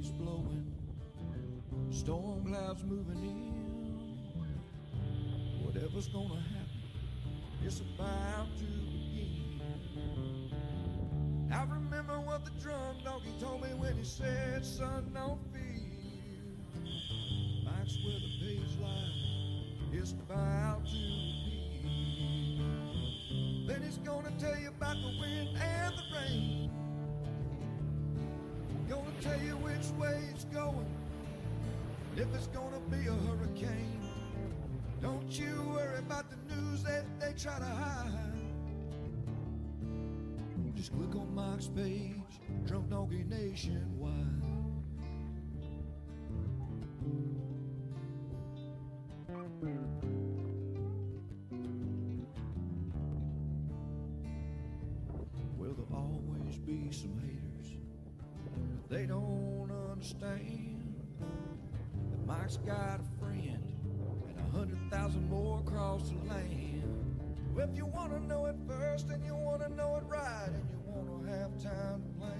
breeze blowing, storm clouds moving in. Whatever's gonna happen, it's about to begin. I remember what the drunk donkey told me when he said, son, don't fear. Life's where the page lies, it's about to begin. Then he's gonna tell you about the wind and the rain. Gonna tell you which way it's going, if it's gonna be a hurricane. Don't you worry about the news that they try to hide. Just click on Mike's page, Drunk Donkey Nationwide. Well, there'll always be some haters. They don't understand that Mike's got a friend and 100,000 more across the land. Well, if you want to know it first and you want to know it right and you want to have time to plan,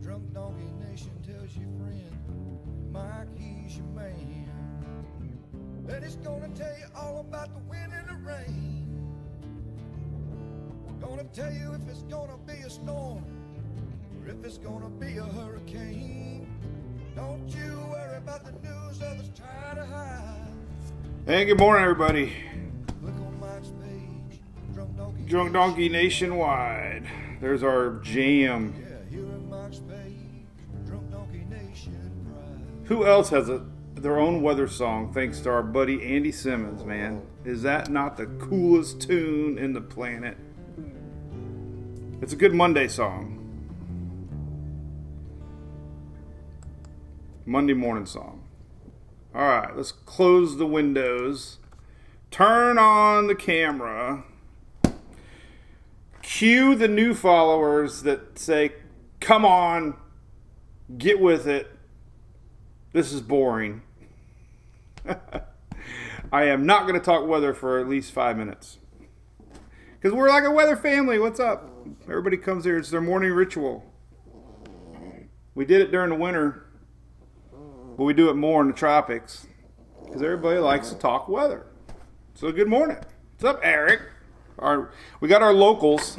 Drunk Donkey Nation tells your friend, Mike, he's your man. And he's gonna tell you all about the wind and the rain. Gonna tell you if it's gonna be a storm or if it's gonna be a hurricane. Don't you worry about the news others try to hide. Hey, good morning, everybody. Click on Mike's page, Drunk Donkey Nationwide. There's our jam. Yeah, here at Mike's page, Drunk Donkey Nation Pride. Who else has their own weather song thanks to our buddy Andy Simmons, man? Is that not the coolest tune in the planet? It's a good Monday song. Monday morning song. All right, let's close the windows. Turn on the camera. Cue the new followers that say, come on, get with it. This is boring. I am not going to talk weather for at least 5 minutes. Because we're like a weather family. What's up? Everybody comes here. It's their morning ritual. We did it during the winter, but we do it more in the tropics because everybody likes to talk weather. So good morning. What's up, Eric? We got our locals.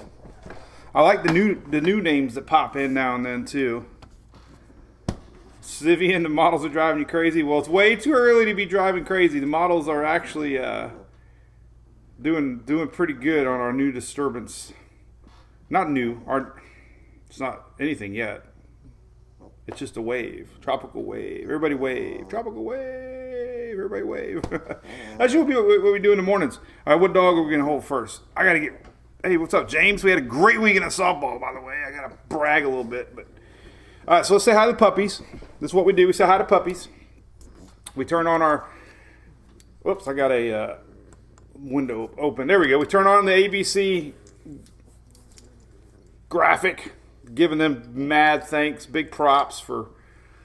I like the new names that pop in now and then too. Civian, the models are driving you crazy. Well, it's way too early to be driving crazy. The models are actually doing pretty good on our new disturbance. Not new. It's not anything yet. It's just a wave. Tropical wave. Everybody wave. Tropical wave. Everybody wave. That's what we do in the mornings. All right, what dog are we going to hold first? I got to get... Hey, what's up, James? We had a great weekend of softball, by the way. I got to brag a little bit. But all right, so let's say hi to the puppies. This is what we do. We say hi to puppies. We turn on our... Whoops, I got a window open. There we go. We turn on the ABC graphic, giving them mad thanks, big props for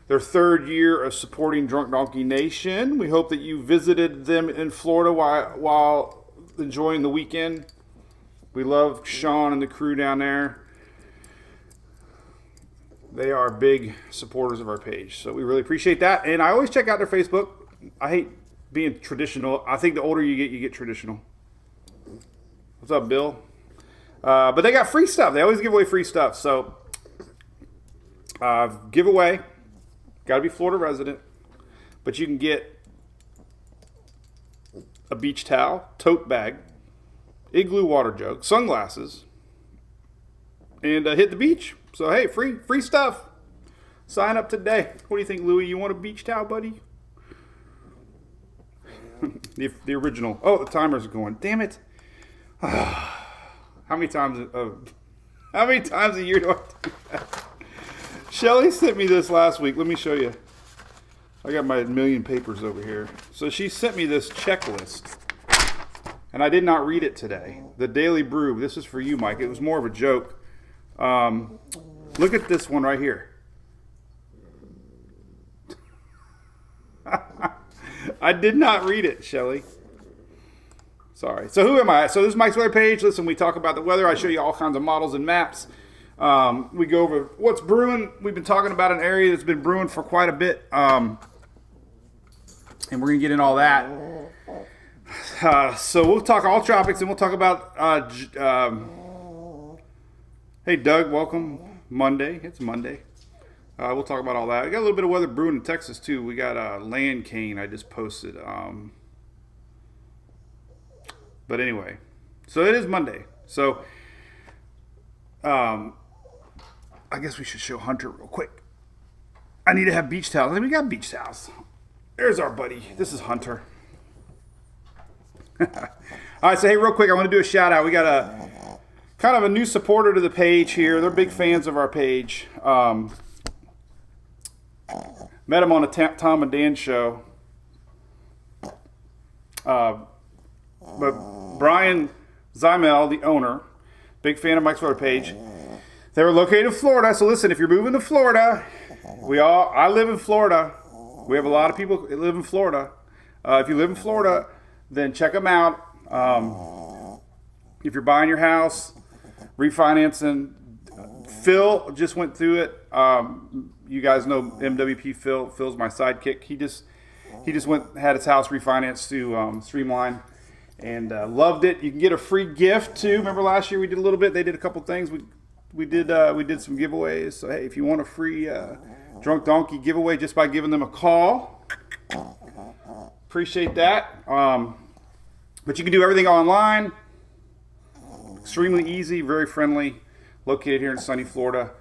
their third year of supporting Drunk Donkey Nation. We hope that you visited them in Florida while enjoying the weekend. We love Sean and the crew down there. They are big supporters of our page, so we really appreciate that. And I always check out their Facebook. I hate being traditional. I think the older you get traditional. What's up, Bill? But they got free stuff. They always give away free stuff. So, giveaway. Got to be Florida resident. But you can get a beach towel, tote bag, igloo water jug, sunglasses, and hit the beach. So, hey, free stuff. Sign up today. What do you think, Louie? You want a beach towel, buddy? the original. Oh, the timer's going. Damn it. How many times a year do I do that? Shelly sent me this last week. Let me show you. I got my million papers over here. So she sent me this checklist, and I did not read it today. The Daily Brew. This is for you, Mike. It was more of a joke. Look at this one right here. I did not read it, Shelly. Sorry. So who am I? So this is Mike's weather page. Listen, we talk about the weather. I show you all kinds of models and maps. We go over what's brewing. We've been talking about an area that's been brewing for quite a bit, and we're going to get in all that. So we'll talk all tropics, and we'll talk about, hey, Doug, welcome. Monday. It's Monday. We'll talk about all that. We got a little bit of weather brewing in Texas, too. We got land cane I just posted. But anyway, so it is Monday. So I guess we should show Hunter real quick. I need to have beach towels. I think we got beach towels. There's our buddy. This is Hunter. All right, so hey, real quick, I want to do a shout out. We got a kind of a new supporter to the page here. They're big fans of our page. Met him on a Tom and Dan show. But Brian Zymel, the owner, big fan of Mike's Florida page. They were located in Florida. So listen, if you're moving to Florida, I live in Florida. We have a lot of people that live in Florida. If you live in Florida, then check them out. If you're buying your house, refinancing, Phil just went through it. You guys know MWP Phil. Phil's my sidekick. He just had his house refinanced to Streamline, and loved it. You can get a free gift too. Remember last year we did a little bit. They did a couple things. We did some giveaways. So hey, if you want a free Drunk Donkey giveaway just by giving them a call, appreciate that. But you can do everything online. Extremely easy, very friendly. Located here in sunny Florida.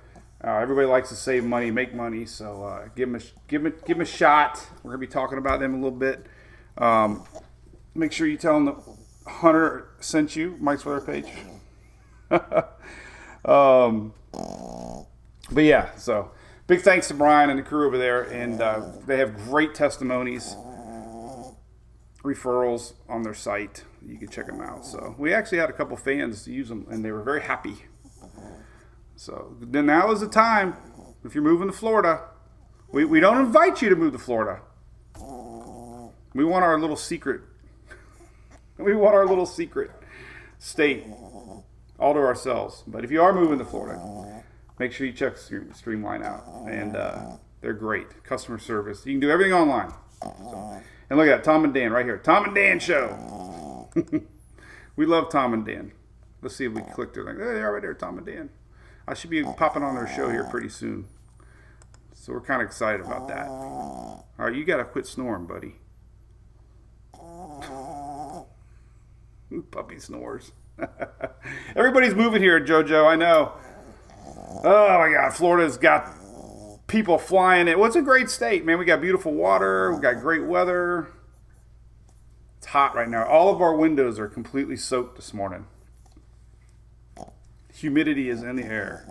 Everybody likes to save money, make money, so give them a shot. We're gonna be talking about them a little bit. Make sure you tell them that Hunter sent you, Mike's Weather page. But yeah, so big thanks to Brian and the crew over there, and they have great testimonies, referrals on their site. You can check them out. So we actually had a couple fans use them, and they were very happy. So then now is the time. If you're moving to Florida, we don't invite you to move to Florida. We want our little secret. We want our little secret state all to ourselves. But if you are moving to Florida, make sure you check Streamline out. And they're great. Customer service. You can do everything online. So, and look at that, Tom and Dan right here. Tom and Dan show. We love Tom and Dan. Let's see if we click there. Like, hey, they are right there, Tom and Dan. I should be popping on their show here pretty soon. So we're kind of excited about that. All right, you got to quit snoring, buddy. Puppy snores. Everybody's moving here, JoJo, I know. Oh, my God. Florida's got people flying in. Well, it's a great state, man. We got beautiful water. We got great weather. It's hot right now. All of our windows are completely soaked this morning. Humidity is in the air.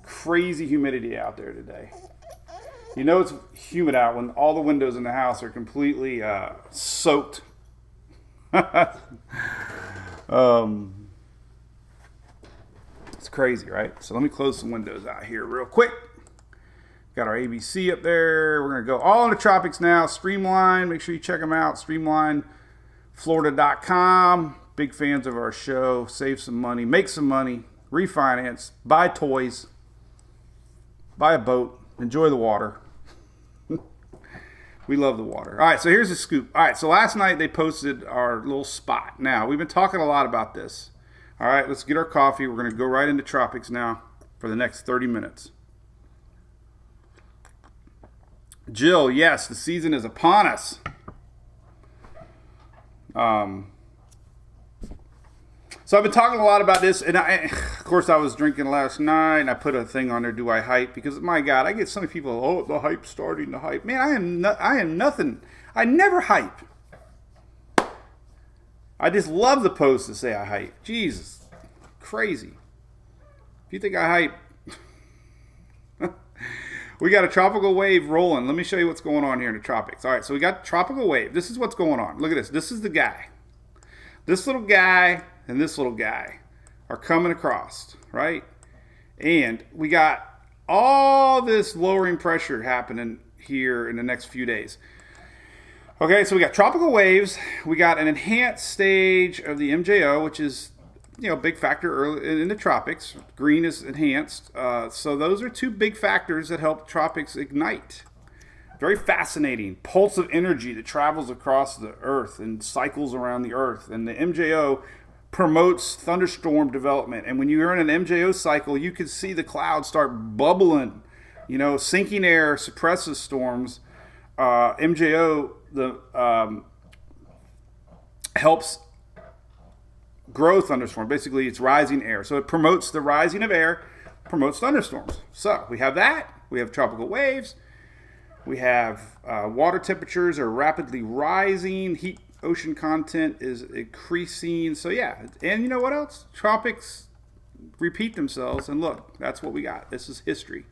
Crazy humidity out there today. You know it's humid out when all the windows in the house are completely soaked. It's crazy, right? So let me close some windows out here real quick. Got our ABC up there. We're going to go all in the tropics now. Streamline. Make sure you check them out. StreamlineFlorida.com. Big fans of our show. Save some money. Make some money. Refinance, buy toys, buy a boat, enjoy the water. We love the water. All right, so here's the scoop. All right, so last night they posted our little spot. Now, we've been talking a lot about this. All right, let's get our coffee. We're going to go right into tropics now for the next 30 minutes. Jill, yes, the season is upon us. So I've been talking a lot about this, and of course I was drinking last night, and I put a thing on there, do I hype? Because, my God, I get so many people, oh, the hype's starting to hype. Man, I am nothing. I never hype. I just love the posts that say I hype. Jesus, crazy. If you think I hype, we got a tropical wave rolling. Let me show you what's going on here in the tropics. All right, so we got tropical wave. This is what's going on. Look at this. This is the guy. This little guy and this little guy are coming across, right? And we got all this lowering pressure happening here in the next few days. Okay, so we got tropical waves. We got an enhanced stage of the MJO, which is big factor early in the tropics. Green is enhanced. So those are two big factors that help tropics ignite. Very fascinating. Pulse of energy that travels across the earth and cycles around the earth. And the MJO promotes thunderstorm development. And when you're in an MJO cycle, you can see the clouds start bubbling. Sinking air suppresses storms. MJO helps grow thunderstorms. Basically, it's rising air. So it promotes the rising of air, promotes thunderstorms. So we have that. We have tropical waves. We have water temperatures are rapidly rising. Heat ocean content is increasing. So yeah, and you know what else? Tropics repeat themselves. And look, that's what we got. This is history.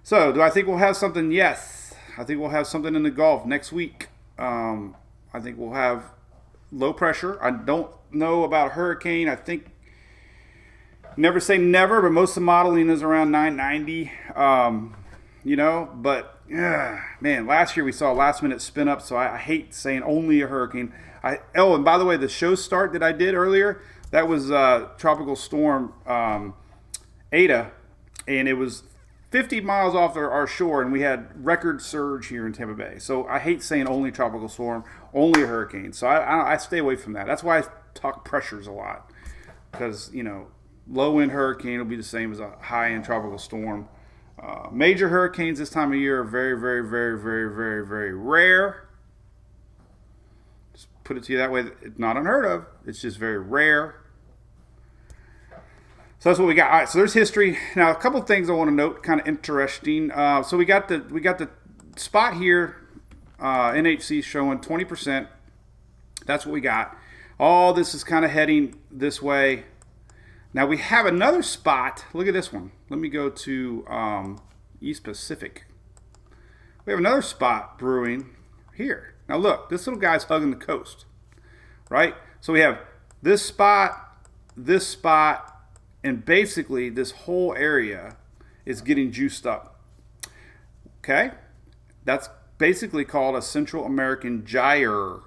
So do I think we'll have something? Yes. I think we'll have something in the Gulf next week. I think we'll have low pressure. I don't know about hurricane. I think never say never, but most of the modeling is around 990. But man, last year we saw a last minute spin up, so I hate saying only a hurricane. And by the way, the show start that I did earlier, that was tropical storm Ada, and it was 50 miles off our shore, and we had record surge here in Tampa Bay. So I hate saying only tropical storm, only a hurricane. So I stay away from that. That's why I talk pressures a lot, because low wind hurricane will be the same as a high end tropical storm. Major hurricanes this time of year are very, very, very, very, very, very rare. Just put it to you that way. It's not unheard of. It's just very rare. So that's what we got. All right, so there's history. Now, a couple of things I want to note, kind of interesting. So we got the spot here, NHC showing 20%. That's what we got. All this is kind of heading this way. Now we have another spot. Look at this one. Let me go to East Pacific. We have another spot brewing here. Now look, this little guy's hugging the coast, right? So we have this spot, and basically this whole area is getting juiced up. Okay? That's basically called a Central American gyre.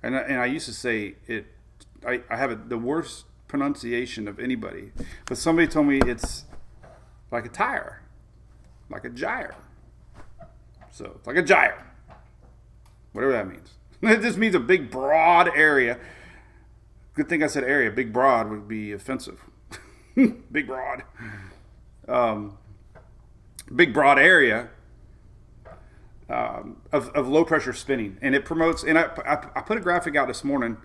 And I used to say it, I have the worst pronunciation of anybody, but somebody told me it's like a tire, like a gyre. So it's like a gyre, whatever that means. It just means a big broad area. Good thing I said area. Big broad would be offensive. Big broad. Big broad area of low pressure spinning, and it promotes. And I put a graphic out this morning,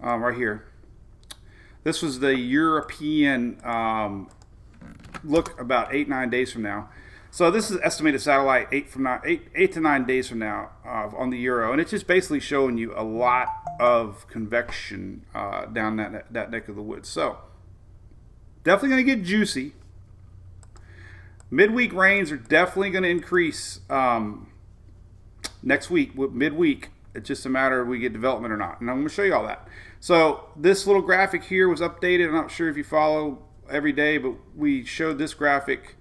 right here. This was the European look about 8-9 days from now. So this is estimated satellite 8 to 9 days from now on the Euro, and it's just basically showing you a lot of convection down that neck of the woods. So definitely going to get juicy. Midweek rains are definitely going to increase next week. Midweek, it's just a matter of we get development or not, and I'm going to show you all that. So this little graphic here was updated. I'm not sure if you follow every day, but we showed this graphic.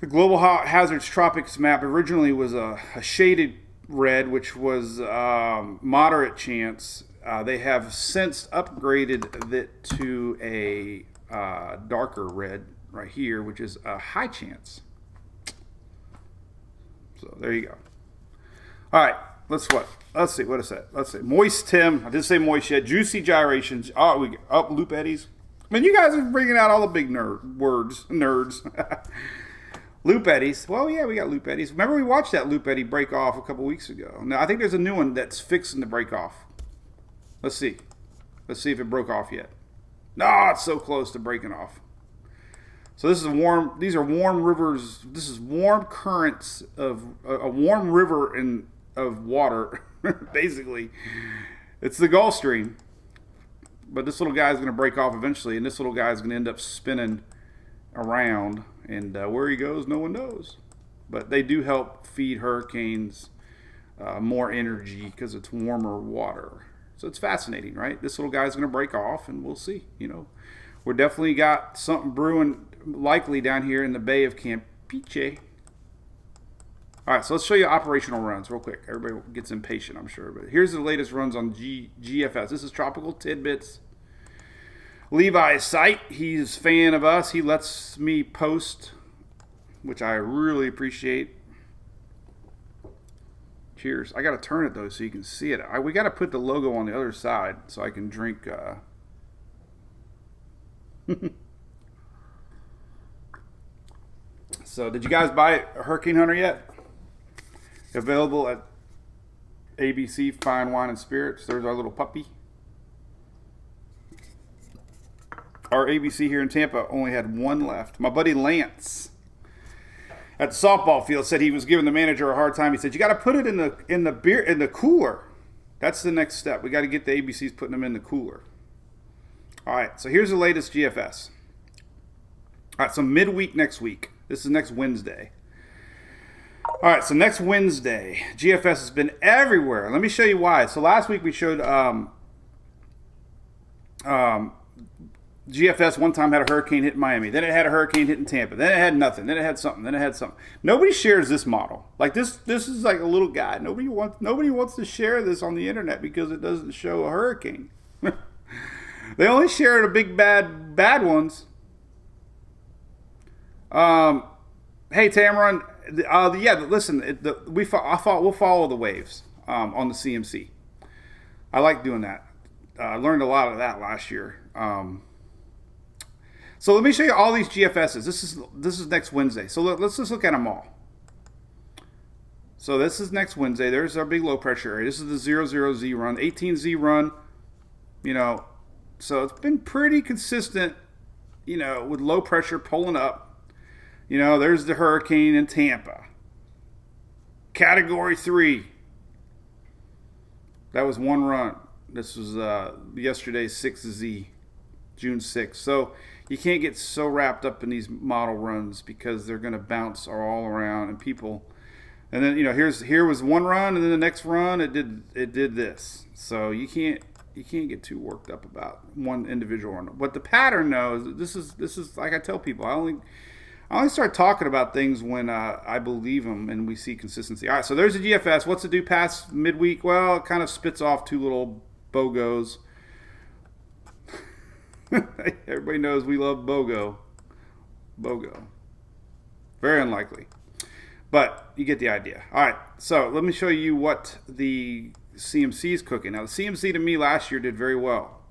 The Global Hazards Tropics map originally was a shaded red, which was moderate chance. They have since upgraded it to a darker red right here, which is a high chance. So there you go. All right, let's see, what is that? Let's see. Moist Tim. I didn't say moist yet. Juicy gyrations. Loop eddies. I mean, you guys are bringing out all the big nerds. Loop eddies. Well, yeah, we got loop eddies. Remember we watched that loop eddy break off a couple weeks ago. Now, I think there's a new one that's fixing to break off. Let's see. Let's see if it broke off yet. No, it's so close to breaking off. So these are warm rivers. This is warm currents of a warm river of water, basically. It's the Gulf Stream. But this little guy is going to break off eventually, and this little guy is going to end up spinning around. And where he goes, no one knows. But they do help feed hurricanes more energy because it's warmer water. So it's fascinating, right? This little guy's going to break off, and we'll see. We're definitely got something brewing likely down here in the Bay of Campeche. All right, so let's show you operational runs real quick. Everybody gets impatient, I'm sure. But here's the latest runs on GFS. This is Tropical Tidbits. Levi's site. He's a fan of us. He lets me post, which I really appreciate. Cheers. I got to turn it, though, so you can see it. We got to put the logo on the other side so I can drink. So, did you guys buy a Hurricane Hunter yet? Available at ABC Fine Wine and Spirits. There's our little puppy. Our ABC here in Tampa only had one left. My buddy Lance at the softball field said he was giving the manager a hard time. He said, "You got to put it in the cooler." That's the next step. We got to get the ABCs putting them in the cooler. All right. So here's the latest GFS. All right. So midweek next week. This is next Wednesday. All right, so next Wednesday, GFS has been everywhere. Let me show you why. So last week we showed GFS one time had a hurricane hit Miami. Then it had a hurricane hit in Tampa. Then it had nothing. Then it had something. Then it had something. Nobody shares this model. Like this is like a little guy. Nobody wants to share this on the internet because it doesn't show a hurricane. They only share the big bad ones. Hey Tamaron. Yeah, listen. We'll follow the waves on the CMC. I like doing that. I learned a lot of that last year. So let me show you all these GFSs. This is next Wednesday. So let's just look at them all. So this is next Wednesday. There's our big low pressure area. This is the 00Z run, 18Z run. You know, so it's been pretty consistent. You know, with low pressure pulling up. You know, there's the hurricane in Tampa. Category 3. That was one run. This was yesterday's 6Z, June 6th. So you can't get so wrapped up in these model runs because they're going to bounce all around and people. And then, you know, here was one run, and then the next run it did this. So you can't get too worked up about one individual run. But the pattern, though, this is like I tell people. I only start talking about things when I believe them and we see consistency. All right, so there's the GFS. What's it do past midweek? Well, it kind of spits off two little BOGOs. Everybody knows we love BOGO. Very unlikely. But you get the idea. All right, so let me show you what the CMC is cooking. Now, the CMC to me last year did very well.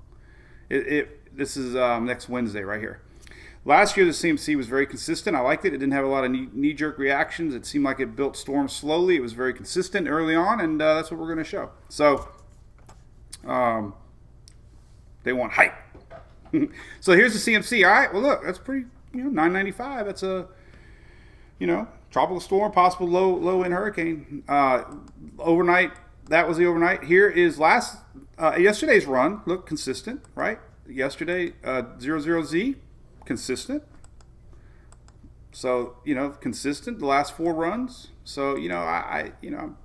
This is next Wednesday right here. Last year, the CMC was very consistent. I liked it. It didn't have a lot of knee-jerk reactions. It seemed like it built storms slowly. It was very consistent early on, and that's what we're going to show. So, they want hype. So here's the CMC. All right, well, look, that's pretty, 995. That's a, tropical storm, possible low-end hurricane. Overnight, that was the overnight. Here is yesterday's run. Look, consistent, right? Yesterday, 00Z. Consistent. So, consistent the last 4 runs. So, I'm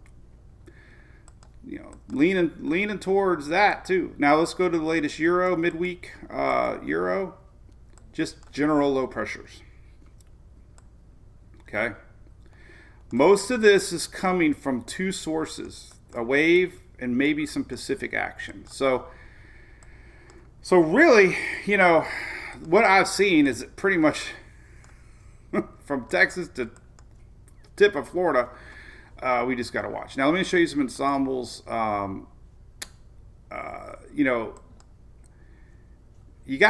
leaning towards that too. Now let's go to the latest Euro midweek Euro. Just general low pressures. Okay. Most of this is coming from 2 sources, a wave and maybe some Pacific action. So really, what I've seen is pretty much from Texas to tip of Florida. We just got to watch. Now, let me show you some ensembles. You got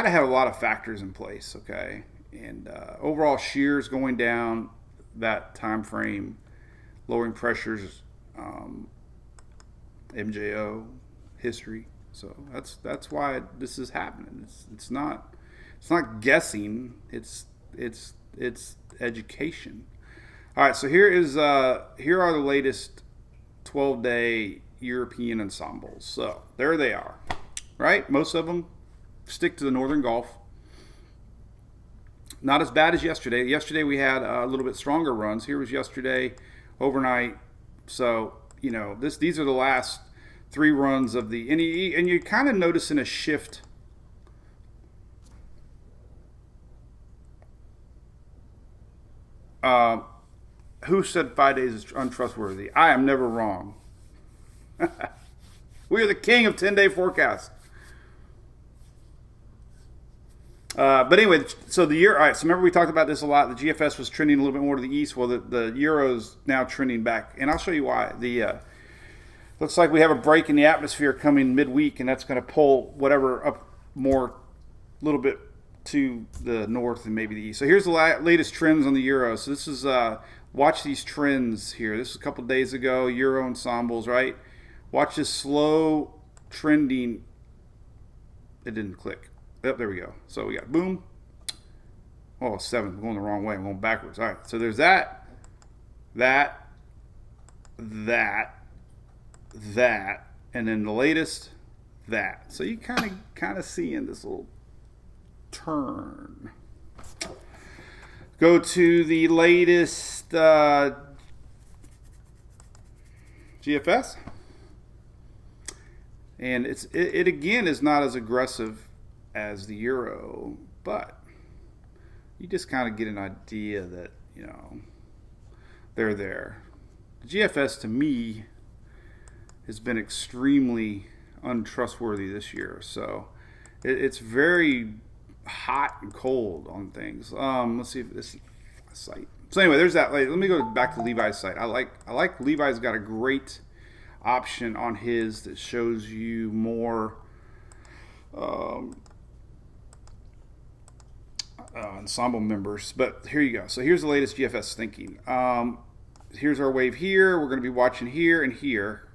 to have a lot of factors in place, okay? And overall shears going down that time frame, lowering pressures, MJO, history. So that's why this is happening. It's not guessing. It's education. All right. So here are the latest 12-day European ensembles. So there they are. Right. Most of them stick to the Northern Gulf. Not as bad as yesterday. Yesterday we had a little bit stronger runs. Here was yesterday overnight. So these are the last 3 runs of the and you're kind of noticing a shift. Who said 5 days is untrustworthy? I am never wrong. We are the king of 10-day forecasts. But anyway, so the euro. All right. So remember we talked about this a lot. The GFS was trending a little bit more to the east. Well, the euro's now trending back, and I'll show you why. The looks like we have a break in the atmosphere coming midweek, and that's going to pull whatever up more, a little bit to the north and maybe the east. So here's the latest trends on the euro. So this is watch these trends here. This is a couple days ago. Euro ensembles, right? Watch this slow trending. It didn't click. Yep, there we go. So we got boom. Oh, 7. I'm going the wrong way. I'm going backwards. All right. So there's that, and then the latest, that. So you kind of see in this little turn. Go to the latest GFS, and it again is not as aggressive as the euro, but you just kind of get an idea that, you know, they're there. The GFS to me has been extremely untrustworthy this year, so it's very hot and cold on things. Let's see if this site. So anyway, there's that. Let me go back to Levi's site. I like Levi's got a great option on his that shows you more ensemble members. But here you go. So here's the latest GFS thinking. Here's our wave here. We're going to be watching here and here,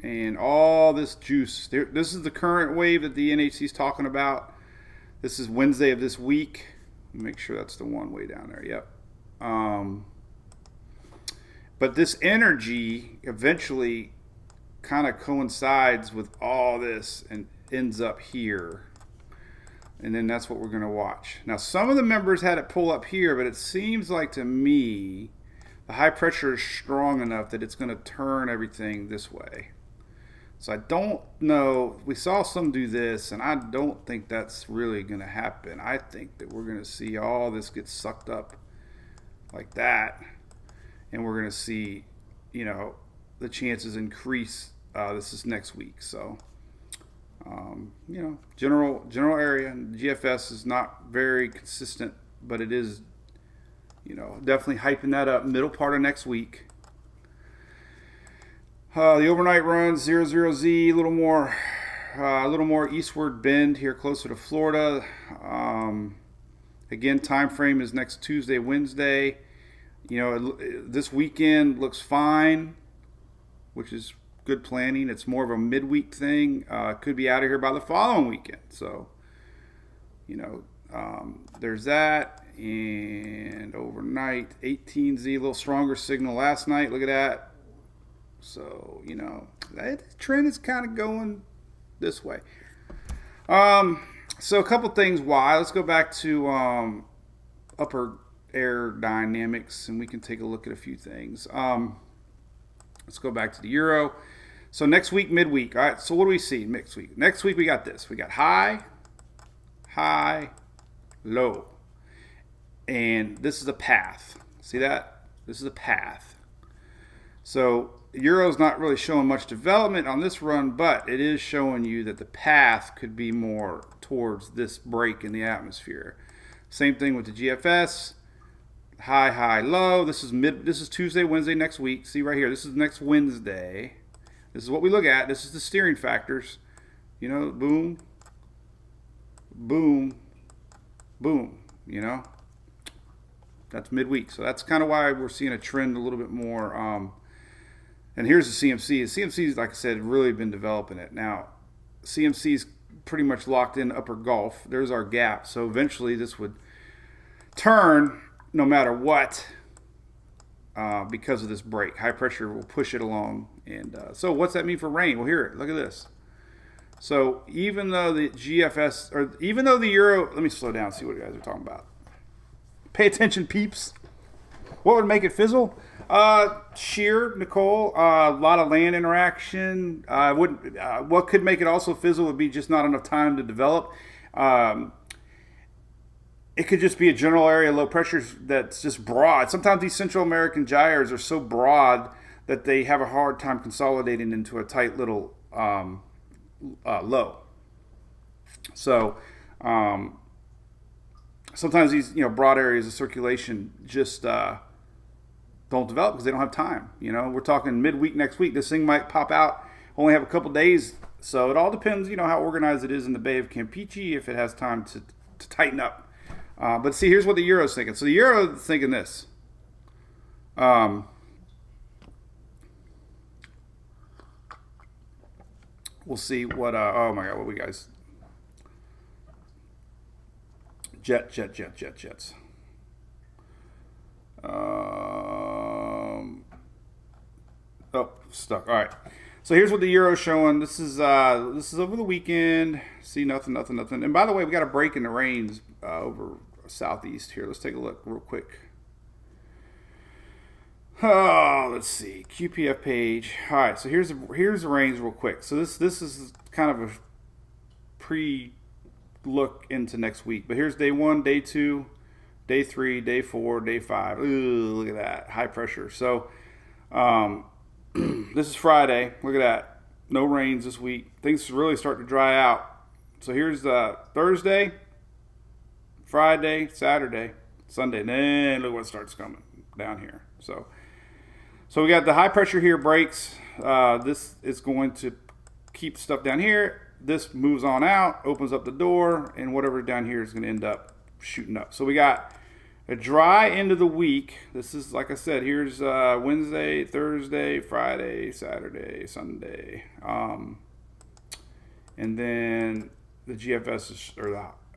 and all this juice. This is the current wave that the NHC is talking about. This is Wednesday of this week. Make sure that's the one way down there. Yep. But this energy eventually kind of coincides with all this and ends up here. And then that's what we're going to watch. Now, some of the members had it pull up here, but it seems like to me the high pressure is strong enough that it's going to turn everything this way. So I don't know. We saw some do this, and I don't think that's really going to happen. I think that we're going to see all this get sucked up like that, and we're going to see, you know, the chances increase. This is next week. So, you know, general area. GFS is not very consistent, but it is, you know, definitely hyping that up middle part of next week. The overnight runs 00Z, a little more eastward bend here, closer to Florida. Again, time frame is next Tuesday, Wednesday. You know, this weekend looks fine, which is good planning. It's more of a midweek thing. Could be out of here by the following weekend. So, you know, there's that. And overnight, 18Z, a little stronger signal last night. Look at that. So, you know, that trend is kind of going this way. So a couple things why. Let's go back to upper air dynamics, and we can take a look at a few things. Let's go back to the euro. So next week, midweek. All right, so what do we see next week? Next week we got this. We got high, low. And this is a path. See that? This is a path. So Euro's not really showing much development on this run, but it is showing you that the path could be more towards this break in the atmosphere. Same thing with the GFS. High, low. This is Tuesday, Wednesday next week. See right here. This is next Wednesday. This is what we look at. This is the steering factors. You know, boom, boom, boom. You know, that's midweek. So that's kind of why we're seeing a trend a little bit more. And here's the CMC. The CMC's, like I said, really been developing it. Now, CMC's pretty much locked in upper Gulf. There's our gap. So eventually this would turn no matter what because of this break. High pressure will push it along. And so what's that mean for rain? Well, here, look at this. So even though the GFS, or even though the Euro, let me slow down and see what you guys are talking about. Pay attention, peeps. What would make it fizzle? Shear, Nicole, a lot of land interaction. What could make it also fizzle would be just not enough time to develop. And it could just be a general area of low pressure that's just broad. Sometimes these Central American gyres are so broad that they have a hard time consolidating into a tight little low. So sometimes these broad areas of circulation just don't develop because they don't have time. We're talking midweek next week. This thing might pop out, only have a couple days. So it all depends, how organized it is in the Bay of Campeche, if it has time to tighten up. But see, here's what the Euro's thinking. So the Euro is thinking this. We'll see what, oh my God, what we guys. Jets. Oh, stuck. All right. So here's what the Euro's showing. This is over the weekend. See, nothing. And by the way, we got a break in the rains over southeast here. Let's take a look real quick. Oh, let's see. QPF page. All right. So here's the rains real quick. So this is kind of a pre-look into next week. But here's day 1, day 2, day 3, day 4, day 5. Ooh, look at that. High pressure. So this is Friday. Look at that. No rains this week. Things really start to dry out. So here's Thursday, Friday, Saturday, Sunday. Then look what starts coming down here. So we got the high pressure here breaks. This is going to keep stuff down here. This moves on out, opens up the door, and whatever down here is going to end up shooting up. So we got a dry end of the week. This is, like I said, here's Wednesday, Thursday, Friday, Saturday, Sunday. And then the GFS or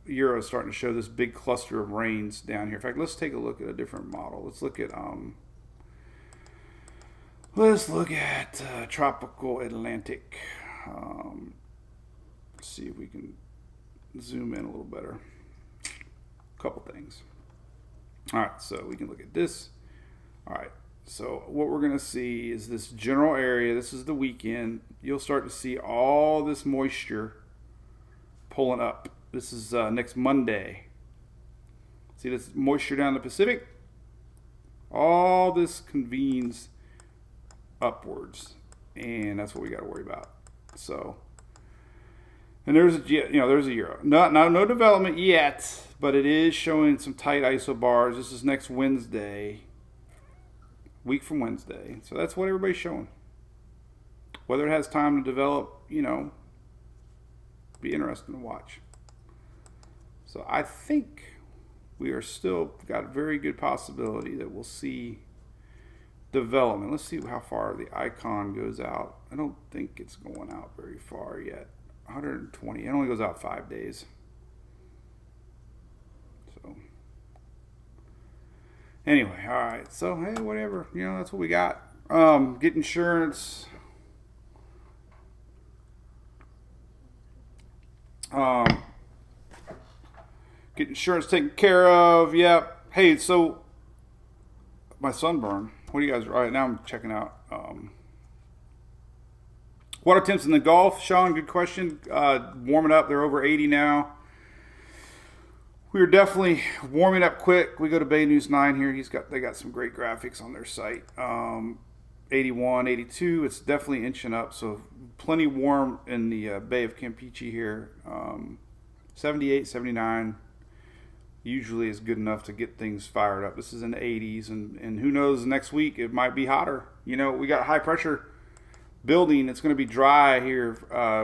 the Euro is starting to show this big cluster of rains down here. In fact, let's take a look at a different model. Let's look at tropical Atlantic. Let's see if we can zoom in a little better. A couple things. All right, so we can look at this. All right, so what we're going to see is this general area. This is the weekend. You'll start to see all this moisture pulling up. This is next Monday. See this moisture down in the Pacific? All this convenes upwards, and that's what we got to worry about. So, and there's a Euro. No development yet, but it is showing some tight isobars. This is next Wednesday, week from Wednesday. So that's what everybody's showing. Whether it has time to develop, be interesting to watch. So I think we are still got a very good possibility that we'll see development. Let's see how far the icon goes out. I don't think it's going out very far yet. 120. It only goes out 5 days. So anyway, all right. So hey, whatever. That's what we got. Get insurance. Get insurance taken care of. Yep. Hey, so my sunburn. What do you guys? All right, now I'm checking out. Water temps in the Gulf, Sean. Good question. Warming up. They're over 80 now. We are definitely warming up quick. We go to Bay News 9 here. They got some great graphics on their site. 81, 82. It's definitely inching up. So plenty warm in the Bay of Campeche here. 78, 79. Usually is good enough to get things fired up. This is in the 80s, and who knows, next week it might be hotter. We got high pressure building. It's going to be dry here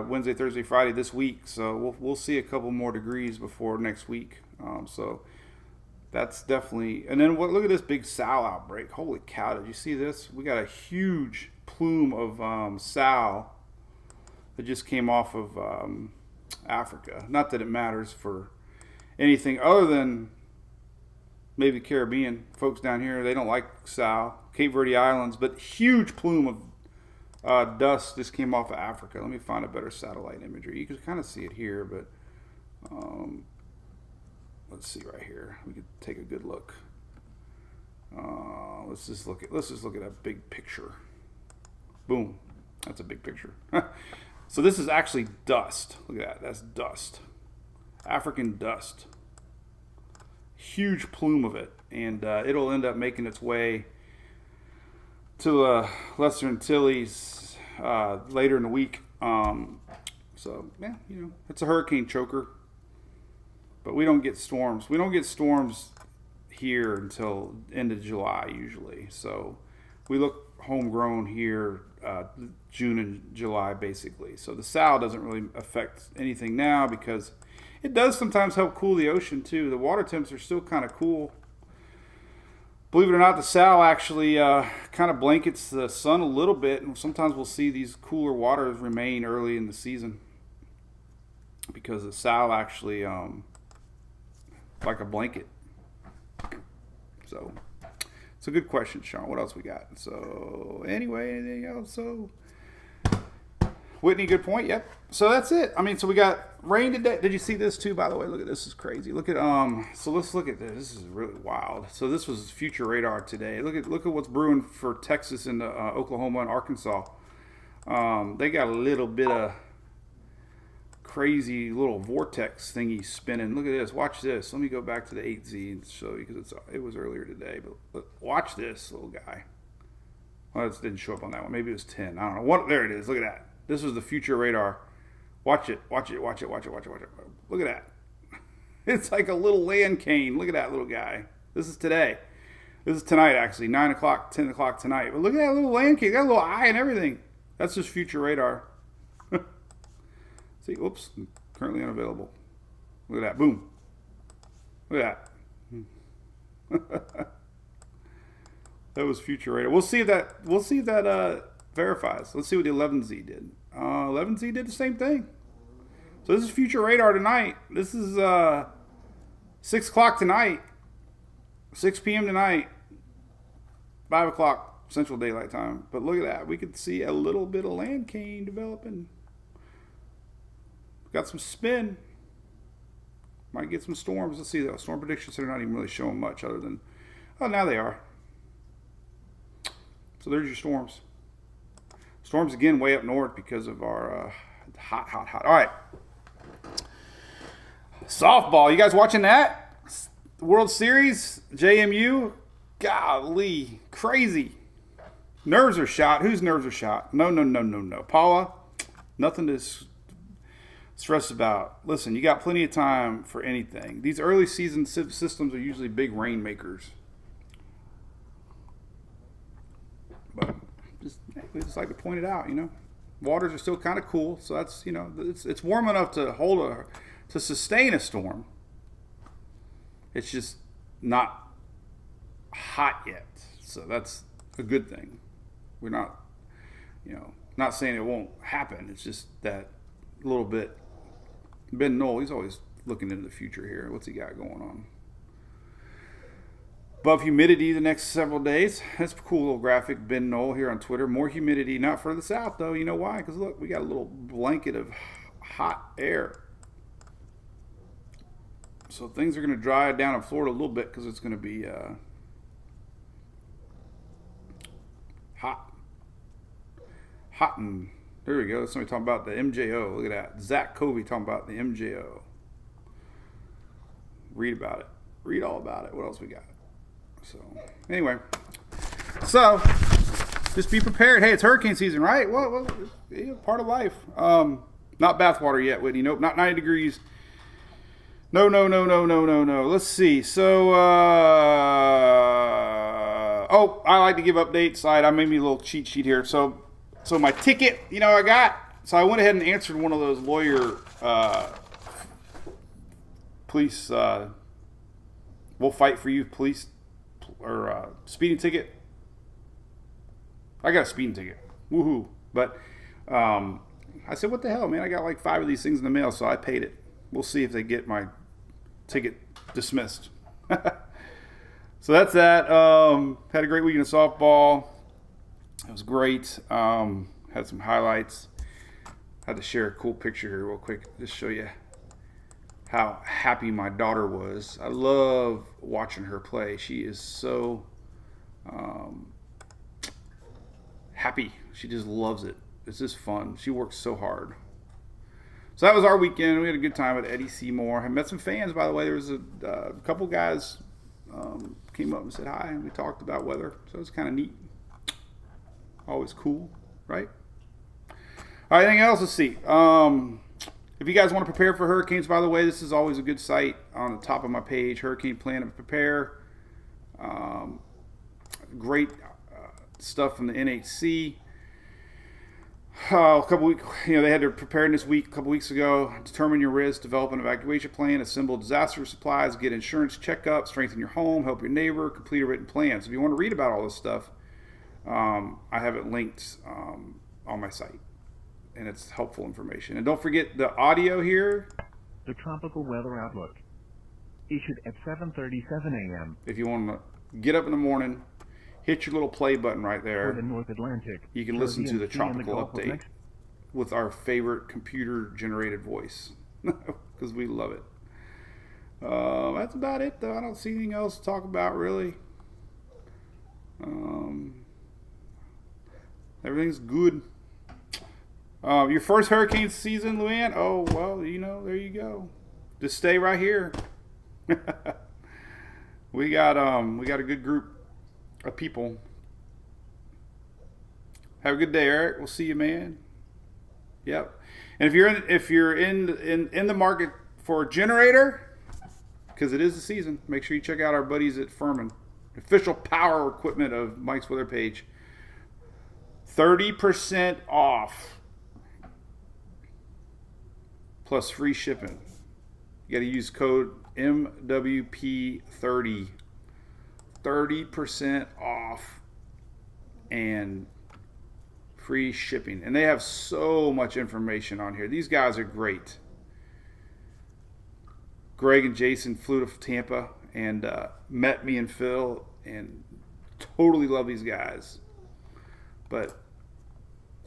Wednesday, Thursday, Friday this week. So we'll see a couple more degrees before next week. So that's definitely. And then look at this big sow outbreak. Holy cow! Did you see this? We got a huge plume of sow that just came off of Africa. Not that it matters for anything other than maybe Caribbean folks down here. They don't like sow. Cape Verde Islands, but huge plume of dust just came off of Africa. Let me find a better satellite imagery. You can kind of see it here, but let's see right here. We could take a good look. Let's just look at a big picture. Boom, that's a big picture. So this is actually dust. Look at that. That's dust. African dust. huge plume of it, and it'll end up making its way to Lesser Antilles later in the week. So yeah, it's a hurricane choker, but we don't get storms. We don't get storms here until end of July usually. So we look homegrown here June and July basically. So the sow doesn't really affect anything now because it does sometimes help cool the ocean too. The water temps are still kind of cool. Believe it or not, the sow actually kind of blankets the sun a little bit, and sometimes we'll see these cooler waters remain early in the season because the sow actually like a blanket. So it's a good question, Sean. What else we got? So anyway, anything else? So Whitney, good point. Yep. So that's it. I mean, so we got rain today. Did you see this too? By the way, look at this. Is crazy. Look at So let's look at this. This is really wild. So this was future radar today. Look at what's brewing for Texas and Oklahoma and Arkansas. They got a little bit of crazy little vortex thingy spinning. Look at this. Watch this. Let me go back to the 8Z and show you because it was earlier today. But watch this little guy. Well, it didn't show up on that one. Maybe it was 10. I don't know. What? There it is. Look at that. This was the future radar. Watch it. Watch it. Watch it. Watch it. Watch it. Watch it. Look at that. It's like a little land cane. Look at that little guy. This is today. This is tonight, actually. 9 o'clock, 10 o'clock tonight. But look at that little land cane. Got a little eye and everything. That's just future radar. See, oops. Currently unavailable. Look at that. Boom. Look at that. That was future radar. We'll see if that verifies. Let's see what the 11Z did. 11Z did the same thing. So this is future radar tonight. This is 6 o'clock tonight, 6 p.m. tonight, 5 o'clock Central Daylight Time. But look at that. We could see a little bit of land cane developing. Got some spin. Might get some storms. Let's see. The storm predictions are not even really showing much other than, oh, now they are. So there's your storms. Storms again way up north because of our hot. All right. Softball. You guys watching that? World Series, JMU. Golly. Crazy. Nerves are shot. Whose nerves are shot? No. Paula, nothing to stress about. Listen, you got plenty of time for anything. These early season systems are usually big rainmakers. But we just like to point it out, waters are still kind of cool, so that's it's warm enough to sustain a storm. It's just not hot yet, so that's a good thing. We're not not saying it won't happen. It's just that a little bit. Ben Knoll, he's always looking into the future here. What's he got going on? Above humidity the next several days. That's a cool little graphic. Ben Knoll here on Twitter. More humidity, not for the south though. You know why? Because look, we got a little blanket of hot air. So things are going to dry down in Florida a little bit because it's going to be hot. And there we go. Somebody talking about the MJO. Look at that. Zach Covey talking about the MJO. Read about it. Read all about it. What else we got? So, anyway. So, just be prepared. Hey, it's hurricane season, right? Well, part of life. Not bathwater yet, Whitney. Nope, not 90 degrees. No. Let's see. So, I like to give updates. I made me a little cheat sheet here. So my ticket, I got. So I went ahead and answered one of those lawyer, police, we'll fight for you, police, or speeding ticket. I got a speeding ticket. Woohoo. But I said, what the hell, man? I got like 5 of these things in the mail, so I paid it. We'll see if they get my ticket dismissed. So that's that. Had a great weekend of softball. It was great. Had some highlights. Had to share a cool picture here real quick. Just show you how happy my daughter was. I love watching her play. She is so happy. She just loves it. It's just fun. She works so hard. So that was our weekend. We had a good time at Eddie Seymour. I met some fans, by the way. There was a couple guys came up and said hi, and we talked about weather. So it was kind of neat. Always cool, right? All right, anything else? Let's see. If you guys want to prepare for hurricanes, by the way, this is always a good site on the top of my page, Hurricane Plan and Prepare. Great stuff from the NHC. A couple weeks, they had their preparedness week a couple weeks ago. Determine your risk, develop an evacuation plan, assemble disaster supplies, get insurance checkup, strengthen your home, help your neighbor, complete a written plan. So if you want to read about all this stuff, I have it linked on my site, and it's helpful information. And don't forget the audio here. The tropical weather outlook issued at 7:37 a.m. If you want to get up in the morning, hit your little play button right there. For the North Atlantic, you can listen to the tropical update with our favorite computer-generated voice because we love it. That's about it, though. I don't see anything else to talk about, really. Everything's good. Your first hurricane season, Luann? Oh, well, there you go. Just stay right here. We got a good group of people. Have a good day, Eric. We'll see you, man. Yep. And if you're in the market for a generator, because it is the season, make sure you check out our buddies at Furman, official power equipment of Mike's Weather Page. 30% off plus free shipping. You got to use code MWP30. 30% off and free shipping. And they have so much information on here. These guys are great. Greg and Jason flew to Tampa and met me and Phil and totally love these guys. But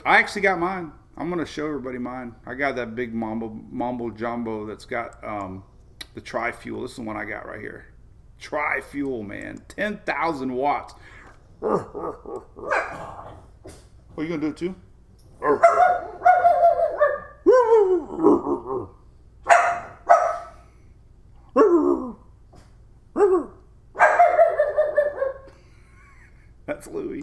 I actually got mine. I'm going to show everybody mine. I got that big Mambo Jumbo that's got the tri-fuel. This is the one I got right here. Tri-fuel, man. 10,000 watts. Oh, you going to do it too? That's Louie.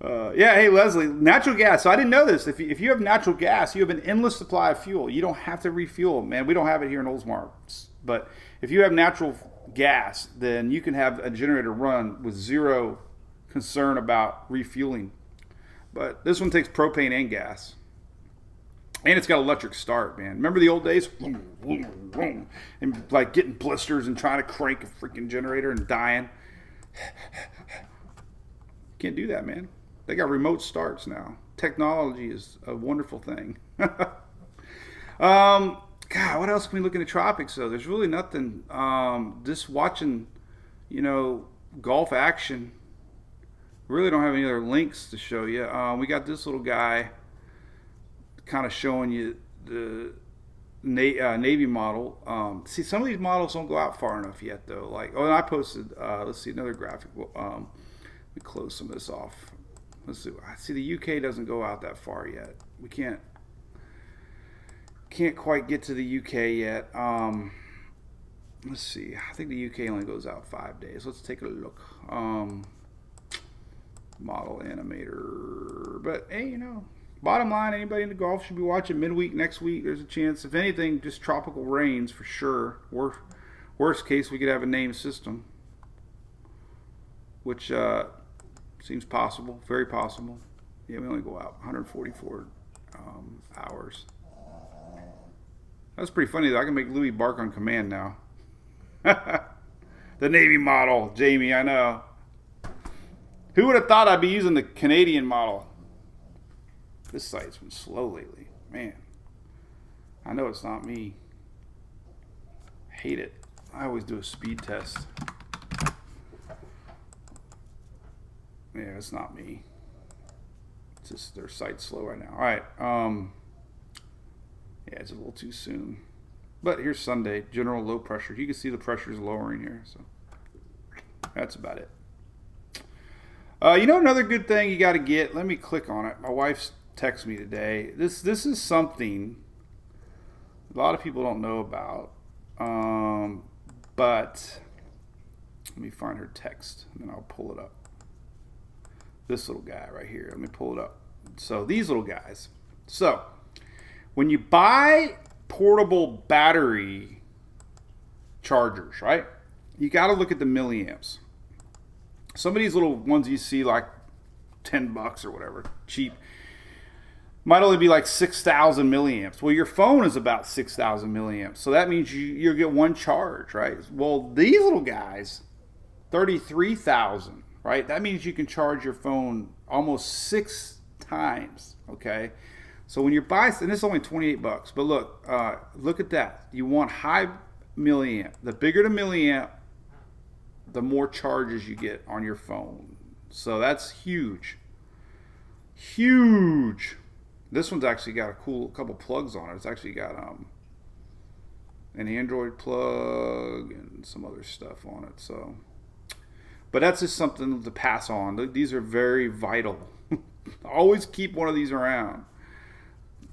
Hey, Leslie, natural gas. So I didn't know this. If you have natural gas, you have an endless supply of fuel. You don't have to refuel, man. We don't have it here in Oldsmar. But if you have natural gas, then you can have a generator run with zero concern about refueling. But this one takes propane and gas. And it's got electric start, man. Remember the old days? And like getting blisters and trying to crank a freaking generator and dying. Can't do that, man. They got remote starts now. Technology is a wonderful thing. God, what else can we look in the tropics, though? There's really nothing. Just watching, golf action. Really don't have any other links to show you. We got this little guy kind of showing you the Navy model. See, some of these models don't go out far enough yet, though. And I posted, let's see, another graphic. Let me close some of this off. Let's see. See, the UK doesn't go out that far yet. We can't quite get to the UK yet. Let's see. I think the UK only goes out 5 days. Let's take a look. Model animator. But hey, bottom line, anybody in the Gulf should be watching midweek next week. There's a chance. If anything, just tropical rains for sure. Worst case, we could have a named system, which seems possible, very possible. Yeah, we only go out 144 hours. That's pretty funny, though. I can make Louis bark on command now. The Navy model, Jamie, I know. Who would have thought I'd be using the Canadian model? This site's been slow lately. Man, I know it's not me. Hate it. I always do a speed test. Yeah, it's not me. It's just their site's slow right now. All right. Yeah, it's a little too soon. But here's Sunday. General low pressure. You can see the pressure is lowering here. So that's about it. Another good thing you got to get. Let me click on it. My wife's texted me today. This is something a lot of people don't know about. But let me find her text, and then I'll pull it up. This little guy right here. Let me pull it up. So these little guys. So when you buy portable battery chargers, right? You got to look at the milliamps. Some of these little ones you see like $10 or whatever, cheap, might only be like 6,000 milliamps. Well, your phone is about 6,000 milliamps. So that means you get one charge, right? Well, these little guys, 33,000, right? That means you can charge your phone almost 6 times, okay? So when you're buying, and this is only $28, but look at that. You want high milliamp. The bigger the milliamp, the more charges you get on your phone. So that's huge. Huge. This one's actually got a cool couple plugs on it. It's actually got an Android plug and some other stuff on it. So, but that's just something to pass on. These are very vital. Always keep one of these around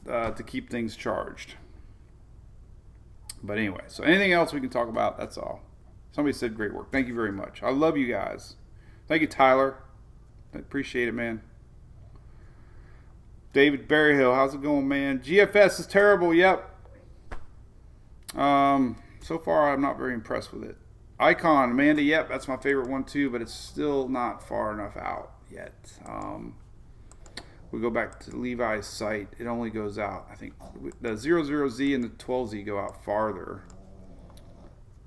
to keep things charged. But anyway, so anything else we can talk about? That's all. Somebody said great work. Thank you very much. I love you guys. Thank you, Tyler. I appreciate it, man. David Berryhill, how's it going, man? GFS is terrible. Yep. So far, I'm not very impressed with it. Icon, Amanda, yep, that's my favorite one too, but it's still not far enough out yet. We go back to Levi's site. It only goes out, I think, the 00Z and the 12Z go out farther,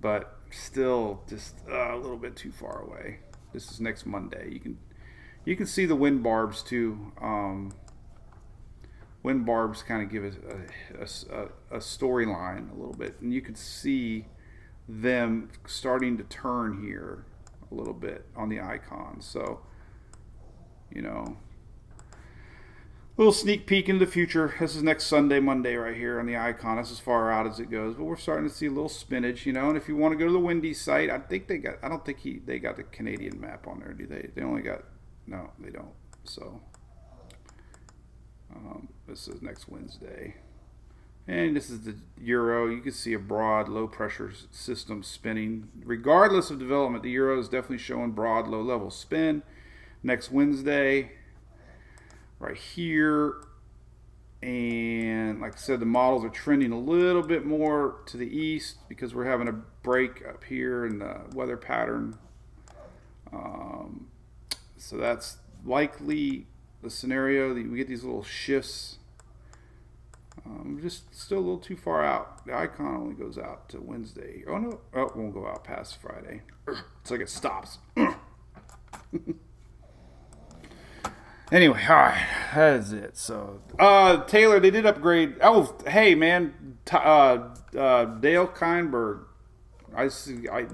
but still just a little bit too far away. This is next Monday. You can see the wind barbs too. Wind barbs kind of give a storyline a little bit, and you can see them starting to turn here a little bit on the icon. So, you know, a little sneak peek into the future. This is next Sunday, Monday, right here on the icon. That's as far out as it goes, but we're starting to see a little spinach, you know. And if you want to go to the Windy site, I think they got. I don't think they got the Canadian map on there, do they? They only got. No, they don't. So. This is next Wednesday. And this is the Euro. You can see a broad, low-pressure system spinning. Regardless of development, the Euro is definitely showing broad, low-level spin. Next Wednesday, right here. And like I said, the models are trending a little bit more to the east because we're having a break up here in the weather pattern. So that's likely the scenario that we get these little shifts. Just still a little too far out. The icon only goes out to Wednesday. Oh no, it won't go out past Friday. It's like it stops. Anyway, all right, that is it. So, Taylor, they did upgrade. Oh, hey man, Dale Kindberg.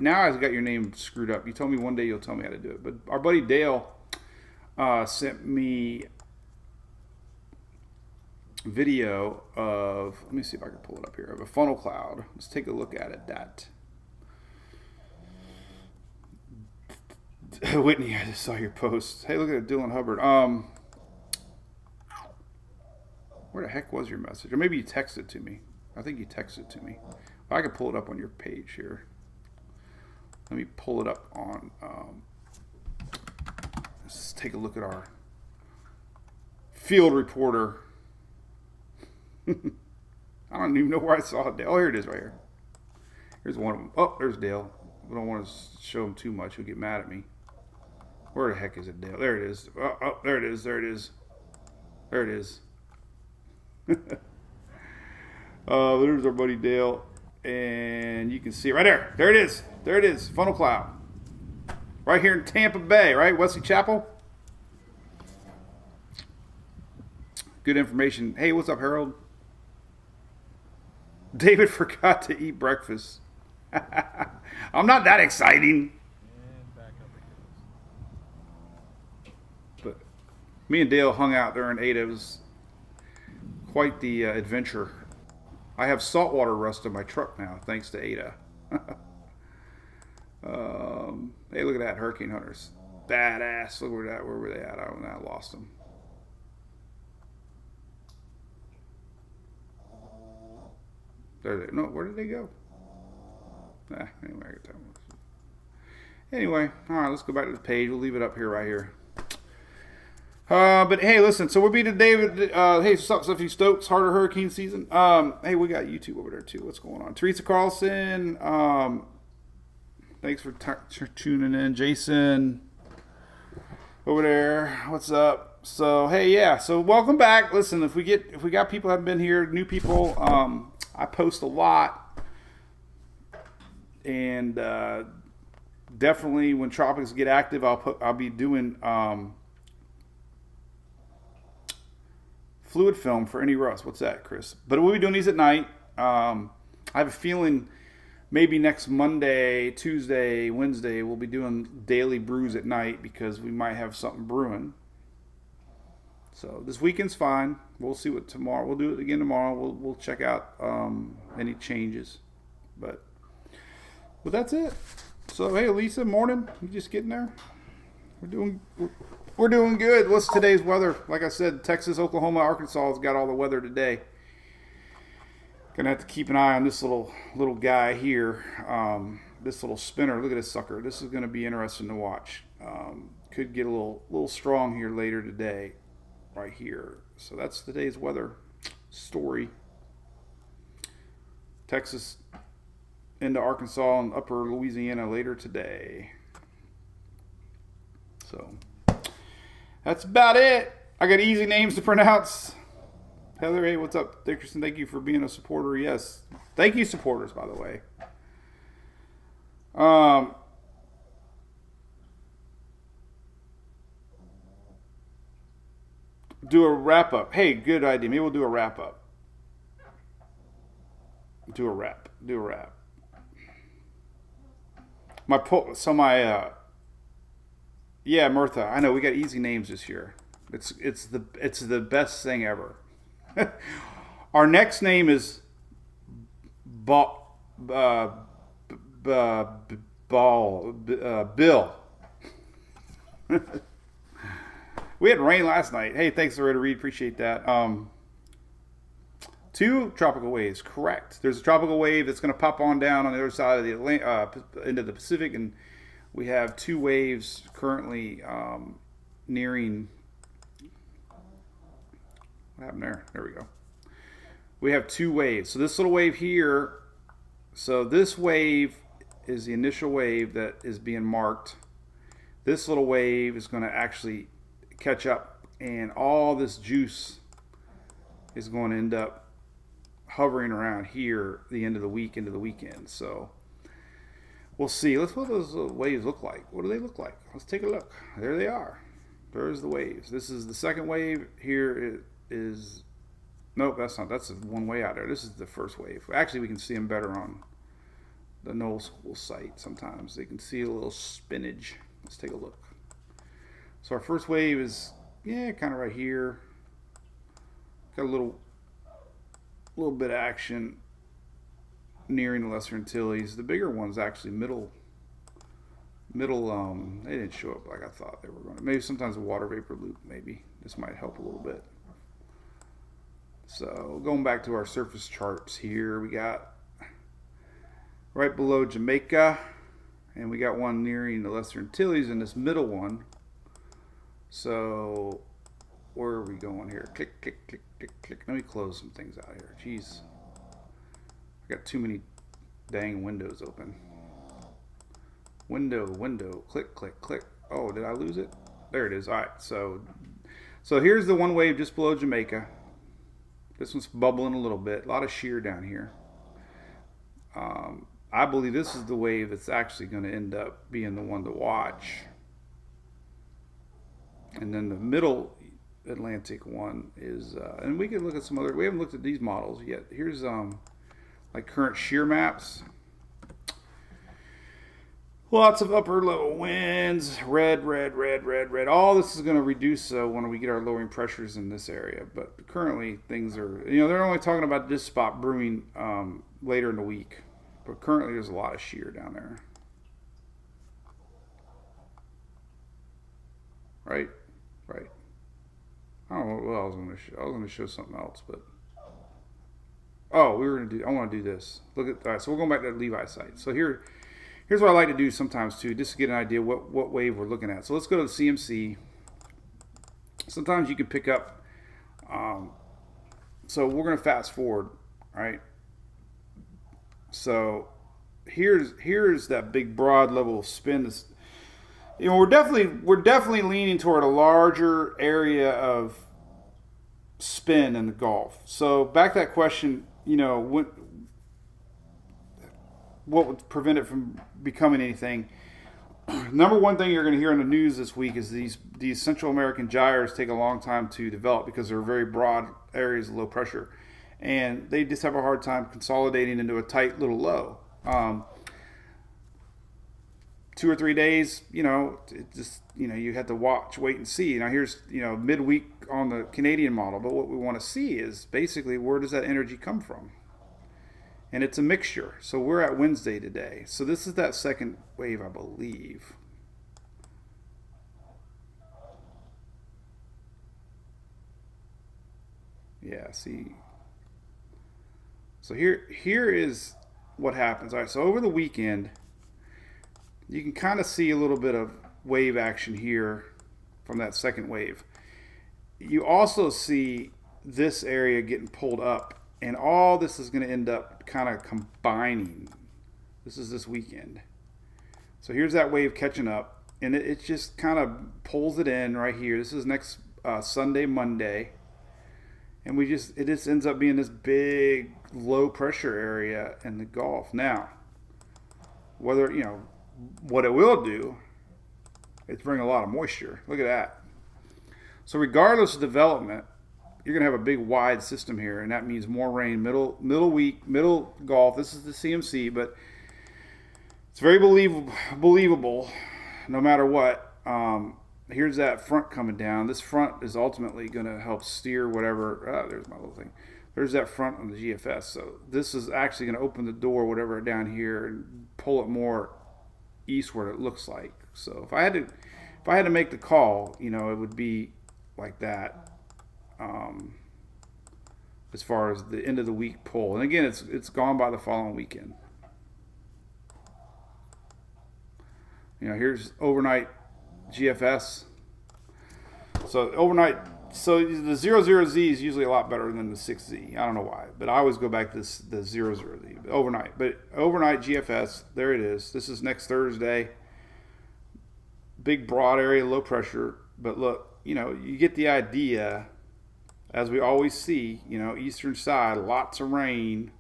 Now I've got your name screwed up. You told me one day you'll tell me how to do it. But our buddy Dale sent me video of, let me see if I can pull it up here, of a funnel cloud. Let's take a look at it. That Whitney, I just saw your post. Hey, look at it, Dylan Hubbard. Where the heck was your message? Or maybe you texted it to me. I think you texted it to me. I can pull it up on your page here. Let me pull it up on let's take a look at our field reporter. I don't even know where I saw Dale. Oh, here it is right here. Here's one of them. Oh, there's Dale. I don't want to show him too much. He'll get mad at me. Where the heck is it, Dale? There it is. Oh, there it is. There it is. There it is. There's our buddy Dale. And you can see it right there. There it is. There it is. Funnel cloud. Right here in Tampa Bay, right? Wesley Chapel. Good information. Hey, what's up, Harold? David forgot to eat breakfast. I'm not that exciting. And back up it goes. But me and Dale hung out there and ate. It was quite the adventure. I have saltwater rust in my truck now, thanks to Ada. Hey, look at that, Hurricane Hunters. Badass. Look where that. Where were they at? I lost them. No, where did they go? Anyway, I got time. Anyway, all right, let's go back to the page. We'll leave it up here, right here. But hey, listen. So we're beating David. Hey, what's up, Stuffy Stokes? Harder hurricane season. Hey, we got YouTube over there too. What's going on? Teresa Carlson. Thanks for tuning in, Jason. Over there. What's up? So hey, yeah. So welcome back. Listen, if we got people who haven't been here, new people. I post a lot, and definitely when tropics get active, I'll be doing fluid film for any rust. What's that, Chris? But we'll be doing these at night. I have a feeling maybe next Monday, Tuesday, Wednesday, we'll be doing daily brews at night because we might have something brewing. So this weekend's fine. We'll see what tomorrow. We'll do it again tomorrow. We'll check out any changes. But that's it. So hey, Lisa, morning. You just getting there? We're doing good. What's today's weather? Like I said, Texas, Oklahoma, Arkansas has got all the weather today. Gonna have to keep an eye on this little guy here. This little spinner. Look at this sucker. This is gonna be interesting to watch. Could get a little strong here later today, right here. So that's today's weather story. Texas into Arkansas and upper Louisiana later today. So that's about it. I got easy names to pronounce. Heather, hey, what's up? Dickerson, thank you for being a supporter. Yes. Thank you, supporters, by the way. Do a wrap up. Hey, good idea. Maybe we'll do a wrap up. Do a wrap. Yeah, Mirtha. I know we got easy names this year. It's the best thing ever. Our next name is Bill. We had rain last night. Hey, thanks, Loretta Reed. Appreciate that. 2 tropical waves, correct. There's a tropical wave that's going to pop on down on the other side of the Atlantic, into the Pacific, and we have 2 waves currently nearing. What happened there? There we go. We have 2 waves. So this little wave here. So this wave is the initial wave that is being marked. This little wave is going to actually catch up, and all this juice is going to end up hovering around here the end of the week into the weekend. So we'll see. Let's what those waves look like. What do they look like? Let's take a look. There they are. There's the waves. This is the second wave. Here is nope, that's not. That's one way out there. This is the first wave. Actually, we can see them better on the Knoll School site. Sometimes they can see a little spinach. Let's take a look. So our first wave is kind of right here. Got a little bit of action nearing the Lesser Antilles. The bigger one's actually middle. They didn't show up like I thought they were going to. Maybe sometimes a water vapor loop. Maybe this might help a little bit. So going back to our surface charts here, we got right below Jamaica, and we got one nearing the Lesser Antilles, and this middle one. So where are we going here? Click, click, click, click, click. Let me close some things out here. Jeez. I got too many dang windows open. Window, click, click, click. Oh, did I lose it? There it is. All right. So here's the one wave just below Jamaica. This one's bubbling a little bit. A lot of shear down here. I believe this is the wave that's actually going to end up being the one to watch. And then the middle Atlantic one is, and we could look at some other, we haven't looked at these models yet. Here's like current shear maps. Lots of upper level winds, red. All this is going to reduce when we get our lowering pressures in this area. But currently things are, they're only talking about this spot brewing later in the week. But currently there's a lot of shear down there. Right. I don't know what I was going to show. I was going to show something else, but Oh, I want to do this. Look at, all right, so we're going back to Levi's site. So here's what I like to do sometimes too, just to get an idea what wave we're looking at. So let's go to the CMC. Sometimes you can pick up, so we're going to fast forward, right? So here's that big broad level of spin. We're definitely leaning toward a larger area of spin in the Gulf. So back to that question, what would prevent it from becoming anything? Number one thing you're going to hear in the news this week is these Central American gyres take a long time to develop because they're very broad areas of low pressure, and they just have a hard time consolidating into a tight little low. 2 or 3 days, it just, you have to wait and see. Now here's, midweek on the Canadian model, but what we want to see is basically where does that energy come from? And it's a mixture. So we're at Wednesday today. So this is that second wave, I believe. Yeah, see. So here is what happens. All right, so over the weekend, you can kind of see a little bit of wave action here from that second wave. You also see this area getting pulled up, and all this is going to end up kind of combining. This is this weekend. So here's that wave catching up, and it just kind of pulls it in right here. This is next Sunday, Monday, and it just ends up being this big low pressure area in the Gulf. Now, whether what it will do is bring a lot of moisture. Look at that. So regardless of development, you're going to have a big wide system here, and that means more rain middle Gulf. This is the CMC, but it's very believable no matter what. Here's that front coming down. This front is ultimately going to help steer whatever. There's my little thing. There's that front on the GFS. So this is actually going to open the door, whatever down here, and pull it more eastward, it looks like. So if I had to make the call, it would be like that. As far as the end of the week pull, and again, it's gone by the following weekend. Here's overnight GFS. So overnight, so the 00Z is usually a lot better than the 6Z. I don't know why, but I always go back to the 00Z overnight. But overnight GFS, there it is. This is next Thursday. Big broad area, low pressure. But look, you get the idea. As we always see, eastern side, lots of rain.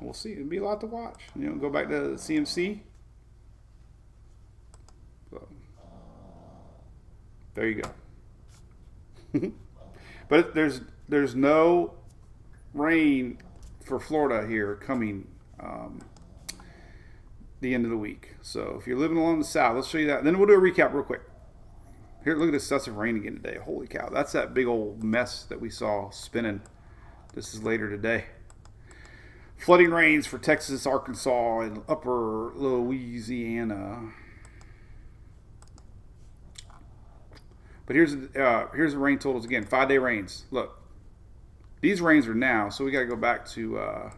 We'll see. It'll be a lot to watch. Go back to the CMC. So, there you go. But there's no rain for Florida here coming the end of the week. So if you're living along the south, let's show you that. Then we'll do a recap real quick. Here, look at this excessive rain again today. Holy cow. That's that big old mess that we saw spinning. This is later today. Flooding rains for Texas, Arkansas, and upper Louisiana. But here's the rain totals again. 5-day rains. Look. These rains are now, so we got to go back to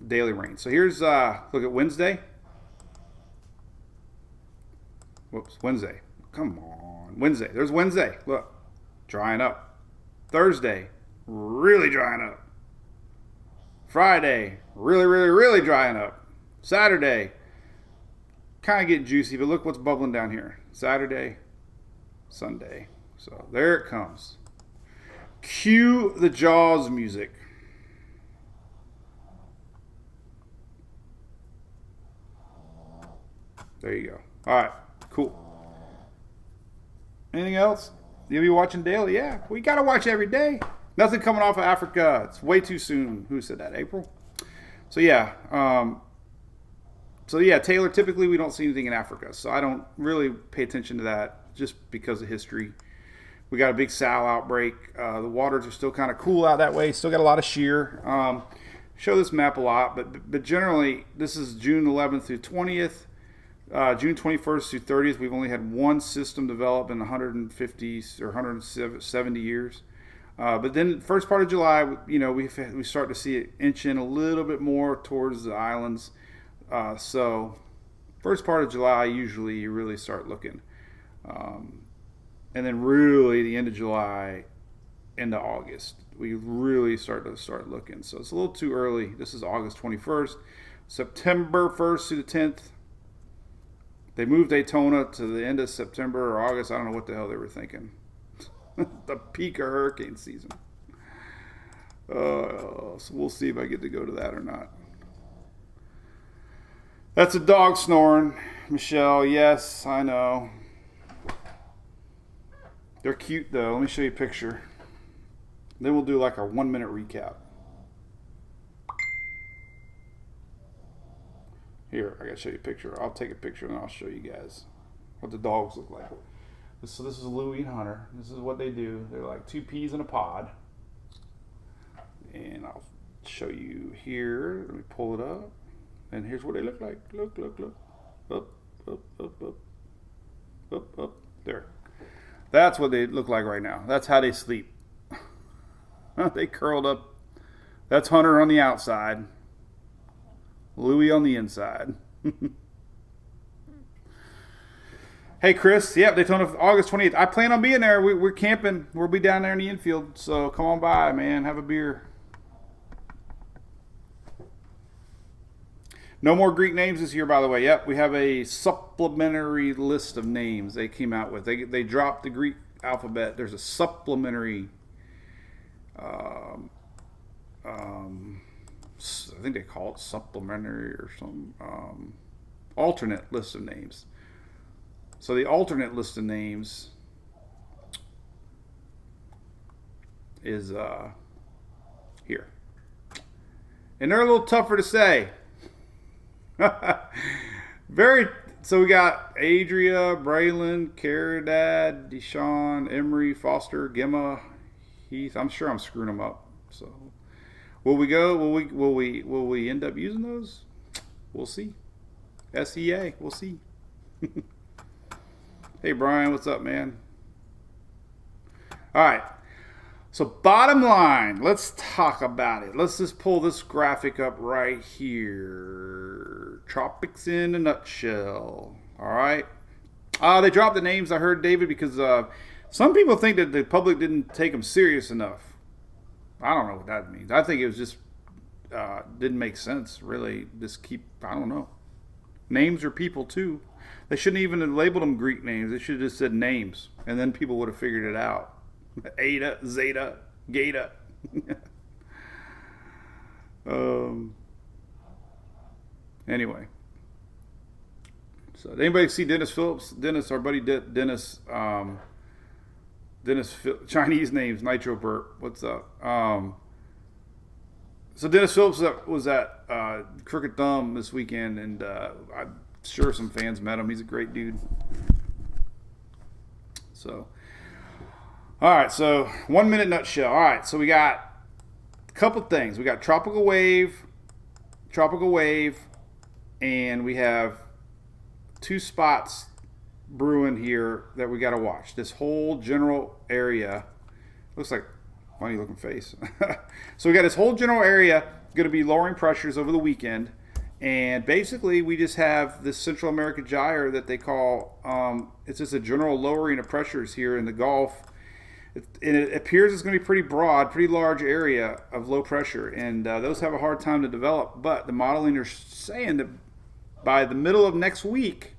daily rain. So here's, look at Wednesday. Whoops, Wednesday. Come on. Wednesday. There's Wednesday. Look. Drying up. Thursday. Really drying up. Friday. Really, really, really drying up. Saturday. Kind of getting juicy, but look what's bubbling down here. Saturday. Sunday. So there it comes. Cue the Jaws music. There you go. All right. Cool. Anything else? You'll be watching daily? Yeah. We got to watch every day. Nothing coming off of Africa. It's way too soon. Who said that? April? So, yeah. Taylor, typically we don't see anything in Africa. So I don't really pay attention to that just because of history. We got a big sow outbreak. The waters are still kind of cool out that way. Still got a lot of shear. Show this map a lot. But generally, this is June 11th through 20th. June 21st through 30th, we've only had one system develop in 150 or 170 years. But then first part of July, we start to see it inch in a little bit more towards the islands. So first part of July, usually you really start looking. And then really the end of July into August, we really start looking. So it's a little too early. This is August 21st. September 1st through the 10th. They moved Daytona to the end of September or August. I don't know what the hell they were thinking. The peak of hurricane season. So we'll see if I get to go to that or not. That's a dog snoring, Michelle. Yes, I know. They're cute, though. Let me show you a picture. Then we'll do like a 1-minute recap. Here, I gotta show you a picture. I'll take a picture and I'll show you guys what the dogs look like. So this is Louie and Hunter. This is what they do. They're like 2 peas in a pod. And I'll show you here. Let me pull it up. And here's what they look like. Look. Up. Up. There. That's what they look like right now. That's how they sleep. They curled up. That's Hunter on the outside. Louie on the inside. Hey, Chris. Yep, Daytona, August 28th. I plan on being there. We're camping. We'll be down there in the infield. So come on by, man. Have a beer. No more Greek names this year, by the way. Yep, we have a supplementary list of names they came out with. They dropped the Greek alphabet. There's a supplementary I think they call it supplementary or some alternate list of names. So the alternate list of names is here. And they're a little tougher to say. So we got Adria, Braylon, Caridad, Deshaun, Emery, Foster, Gemma, Heath. I'm sure I'm screwing them up. So will we end up using those? We'll see. SEA, we'll see. Hey Brian, what's up, man? All right. So bottom line, let's talk about it. Let's just pull this graphic up right here. Tropics in a nutshell. All right. They dropped the names, I heard, David, because some people think that the public didn't take them serious enough. I don't know what that means. I think it was just didn't make sense, really. I don't know. Names are people, too. They shouldn't even have labeled them Greek names. They should have just said names, and then people would have figured it out. Eta, Zeta, Gata. Anyway. So, did anybody see Dennis Phillips? Dennis, our buddy Dennis. Chinese names, Nitro Burp. What's up? So Dennis Phillips was at Crooked Thumb this weekend, and I'm sure some fans met him. He's a great dude. So, all right. So 1 minute nutshell. All right. So we got a couple things. We got tropical wave, and we have 2 spots brewing here that we got to watch. This whole general area looks like a funny looking face. So we got this whole general area going to be lowering pressures over the weekend, and basically we just have this Central America gyre that they call it's just a general lowering of pressures here in the Gulf. It appears it's going to be pretty broad, pretty large area of low pressure, and those have a hard time to develop, but the modeling are saying that by the middle of next week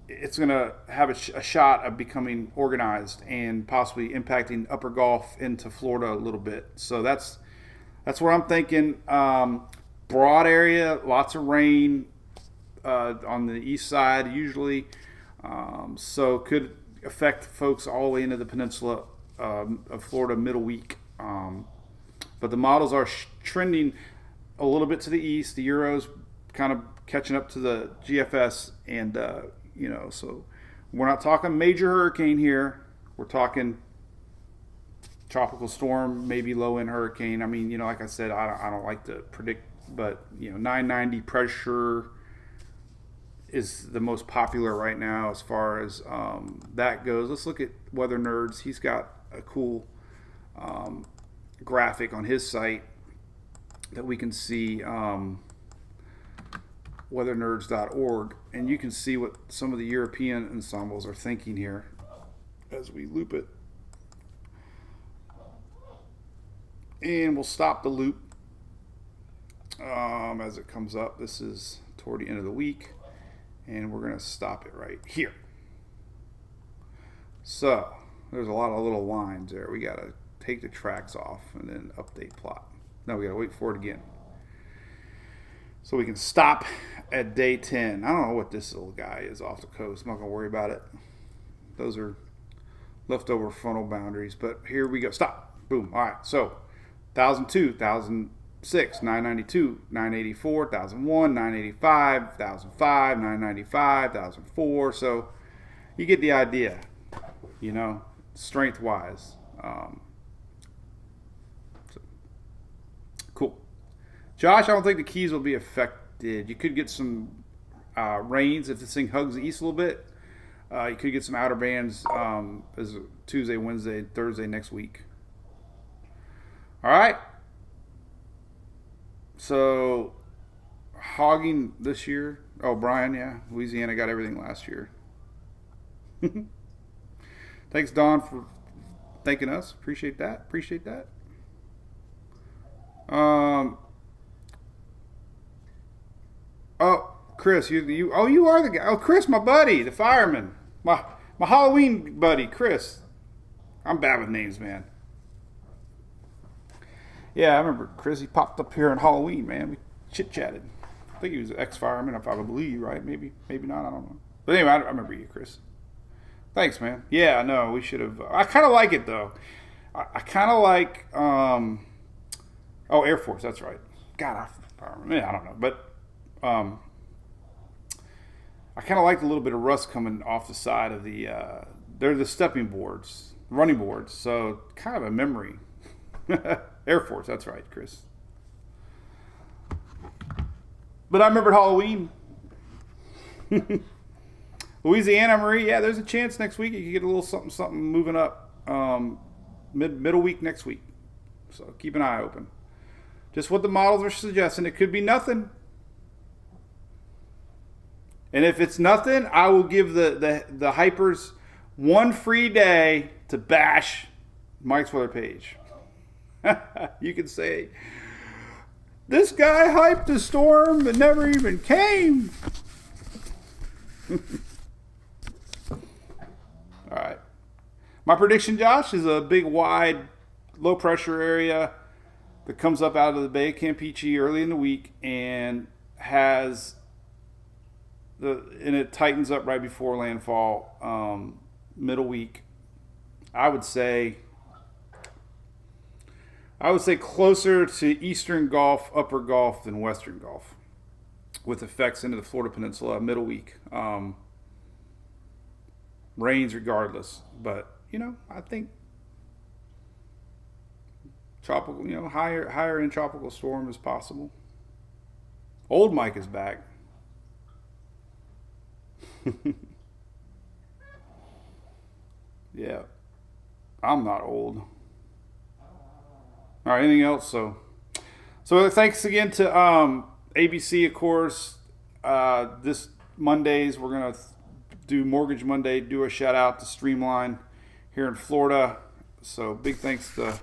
it's going to have a shot of becoming organized and possibly impacting upper Gulf into Florida a little bit. So that's what I'm thinking. Broad area, lots of rain on the east side usually. So could affect folks all the way into the peninsula of Florida middle week. But the models are trending a little bit to the east. The Euro's kind of catching up to the GFS, and so we're not talking major hurricane here. We're talking tropical storm, maybe low end hurricane. I mean, like I said, I don't like to predict, but 990 pressure is the most popular right now as far as that goes. Let's look at Weather Nerds. He's got a cool graphic on his site that we can see, weathernerds.org, and you can see what some of the European ensembles are thinking here as we loop it. And we'll stop the loop as it comes up. This is toward the end of the week, and we're going to stop it right here. So there's a lot of little lines there. We got to take the tracks off and then update plot. Now we got to wait for it again. So we can stop at day 10. I don't know what this little guy is off the coast. I'm not going to worry about it. Those are leftover frontal boundaries. But here we go. Stop. Boom. All right. So 1002, 1006, 992, 984, 1001, 985, 1005, 995, 1004. So you get the idea, you know, strength-wise. Cool. Josh, I don't think the keys will be affected. You could get some rains if this thing hugs the east a little bit. You could get some outer bands as Tuesday, Wednesday, Thursday next week. All right. So, hogging this year. Oh, Brian, yeah. Louisiana got everything last year. Thanks, Don, for thanking us. Appreciate that. Oh, Chris, you are the guy. Oh, Chris, my buddy, the fireman. My Halloween buddy, Chris. I'm bad with names, man. Yeah, I remember Chris. He popped up here on Halloween, man. We chit-chatted. I think he was an ex-fireman, if I believe, right? Maybe not. I don't know. But anyway, I remember you, Chris. Thanks, man. Yeah, I know. We should have. I kind of like it, though. I kind of like. Air Force. That's right. God, I don't know. But I kind of liked a little bit of rust coming off the side of the. They're the stepping boards, running boards. So kind of a memory. Air Force. That's right, Chris. But I remembered Halloween. Louisiana, Marie, yeah, there's a chance next week you could get a little something moving up middle week next week. So keep an eye open. Just what the models are suggesting. It could be nothing. And if it's nothing, I will give the hypers one free day to bash Mike's weather page. You can say, this guy hyped a storm that never even came. All right. My prediction, Josh, is a big, wide, low-pressure area that comes up out of the Bay of Campeche early in the week and it tightens up right before landfall, middle week. I would say closer to Eastern Gulf, Upper Gulf than Western Gulf, with effects into the Florida Peninsula middle week. Rains regardless, but I think tropical, higher end tropical storm is possible. Old Mike is back. Yeah, I'm not old. All right, anything else? So thanks again to ABC, of course. This Mondays we're gonna do Mortgage Monday. Do a shout out to Streamline here in Florida. So big thanks to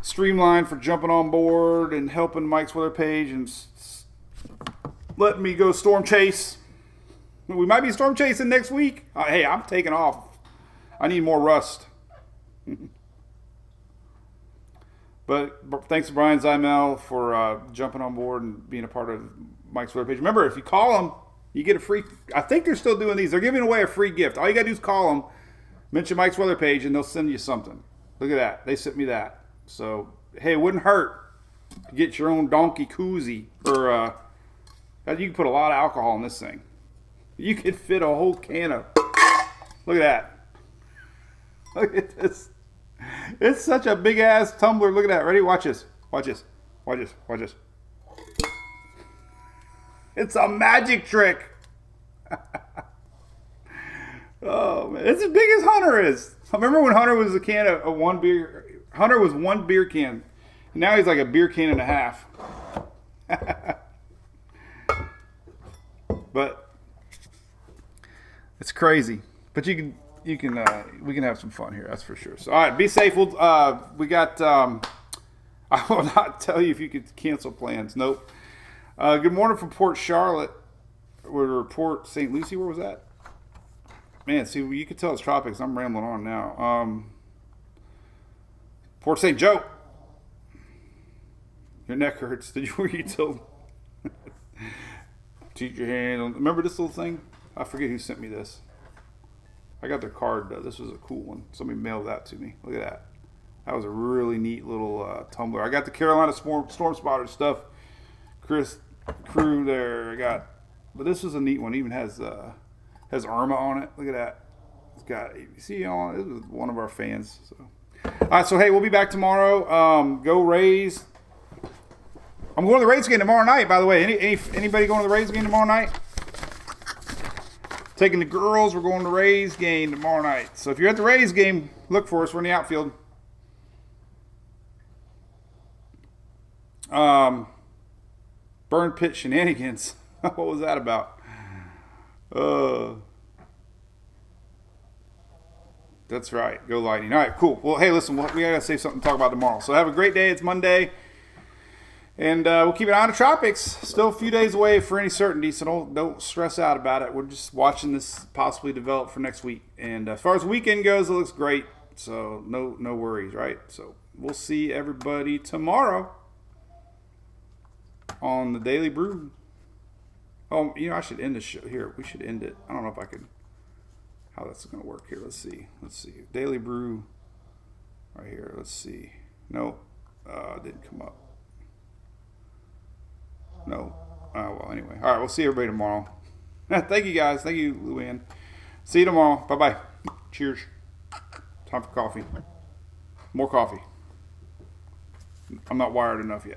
Streamline for jumping on board and helping Mike's weather page and letting me go storm chase. We might be storm chasing next week. Hey, I'm taking off. I need more rust. But thanks to Brian Zymel for jumping on board and being a part of Mike's weather page. Remember, if you call them, you get a free. I think they're still doing these. They're giving away a free gift. All you gotta do is call them, mention Mike's weather page, and they'll send you something. Look at that. They sent me that. So hey, it wouldn't hurt to get your own donkey koozie. Or you can put a lot of alcohol in this thing. You could fit a whole can of. Look at that. Look at this. It's such a big ass tumbler. Look at that. Ready? Watch this. Watch this. Watch this. Watch this. It's a magic trick. Oh man, it's as big as Hunter is. Remember when Hunter was a can of one beer Hunter was 1 beer can. Now he's like a beer can and a half. But it's crazy. But we can have some fun here. That's for sure. So all right, be safe. We got. I will not tell you if you could cancel plans. Nope. Good morning from Port Charlotte. Or Port St. Lucie. Where was that? Man, see, you could tell it's tropics. I'm rambling on now. Port St. Joe. Your neck hurts. Were you told? Teach your hand. Remember this little thing? I forget who sent me this. I got their card. This was a cool one. Somebody mailed that to me. Look at that. That was a really neat little tumbler. I got the Carolina Storm Spotter stuff. Chris Crew there. But this is a neat one. It even has Irma on it. Look at that. It's got, you see, it was one of our fans. So. All right, so hey, we'll be back tomorrow. Go Rays. I'm going to the Rays game tomorrow night, by the way. Anybody going to the Rays game tomorrow night? Taking the girls. We're going to the Rays game tomorrow night. So if you're at the Rays game, look for us. We're in the outfield. Burn pit shenanigans. What was that about? That's right. Go Lightning. All right, cool. Well, hey, listen, we got to save something to talk about tomorrow. So have a great day. It's Monday. And we'll keep an eye on the tropics. Still a few days away for any certainty, so don't stress out about it. We're just watching this possibly develop for next week. And as far as the weekend goes, it looks great. So no worries, right? So we'll see everybody tomorrow on the Daily Brew. Oh, I should end the show here. We should end it. I don't know if I could. How that's going to work here. Let's see. Daily Brew right here. Let's see. No, it didn't come up. No. Well, anyway. All right, we'll see everybody tomorrow. Thank you, guys. Thank you, Luann. See you tomorrow. Bye-bye. Cheers. Time for coffee. More coffee. I'm not wired enough yet.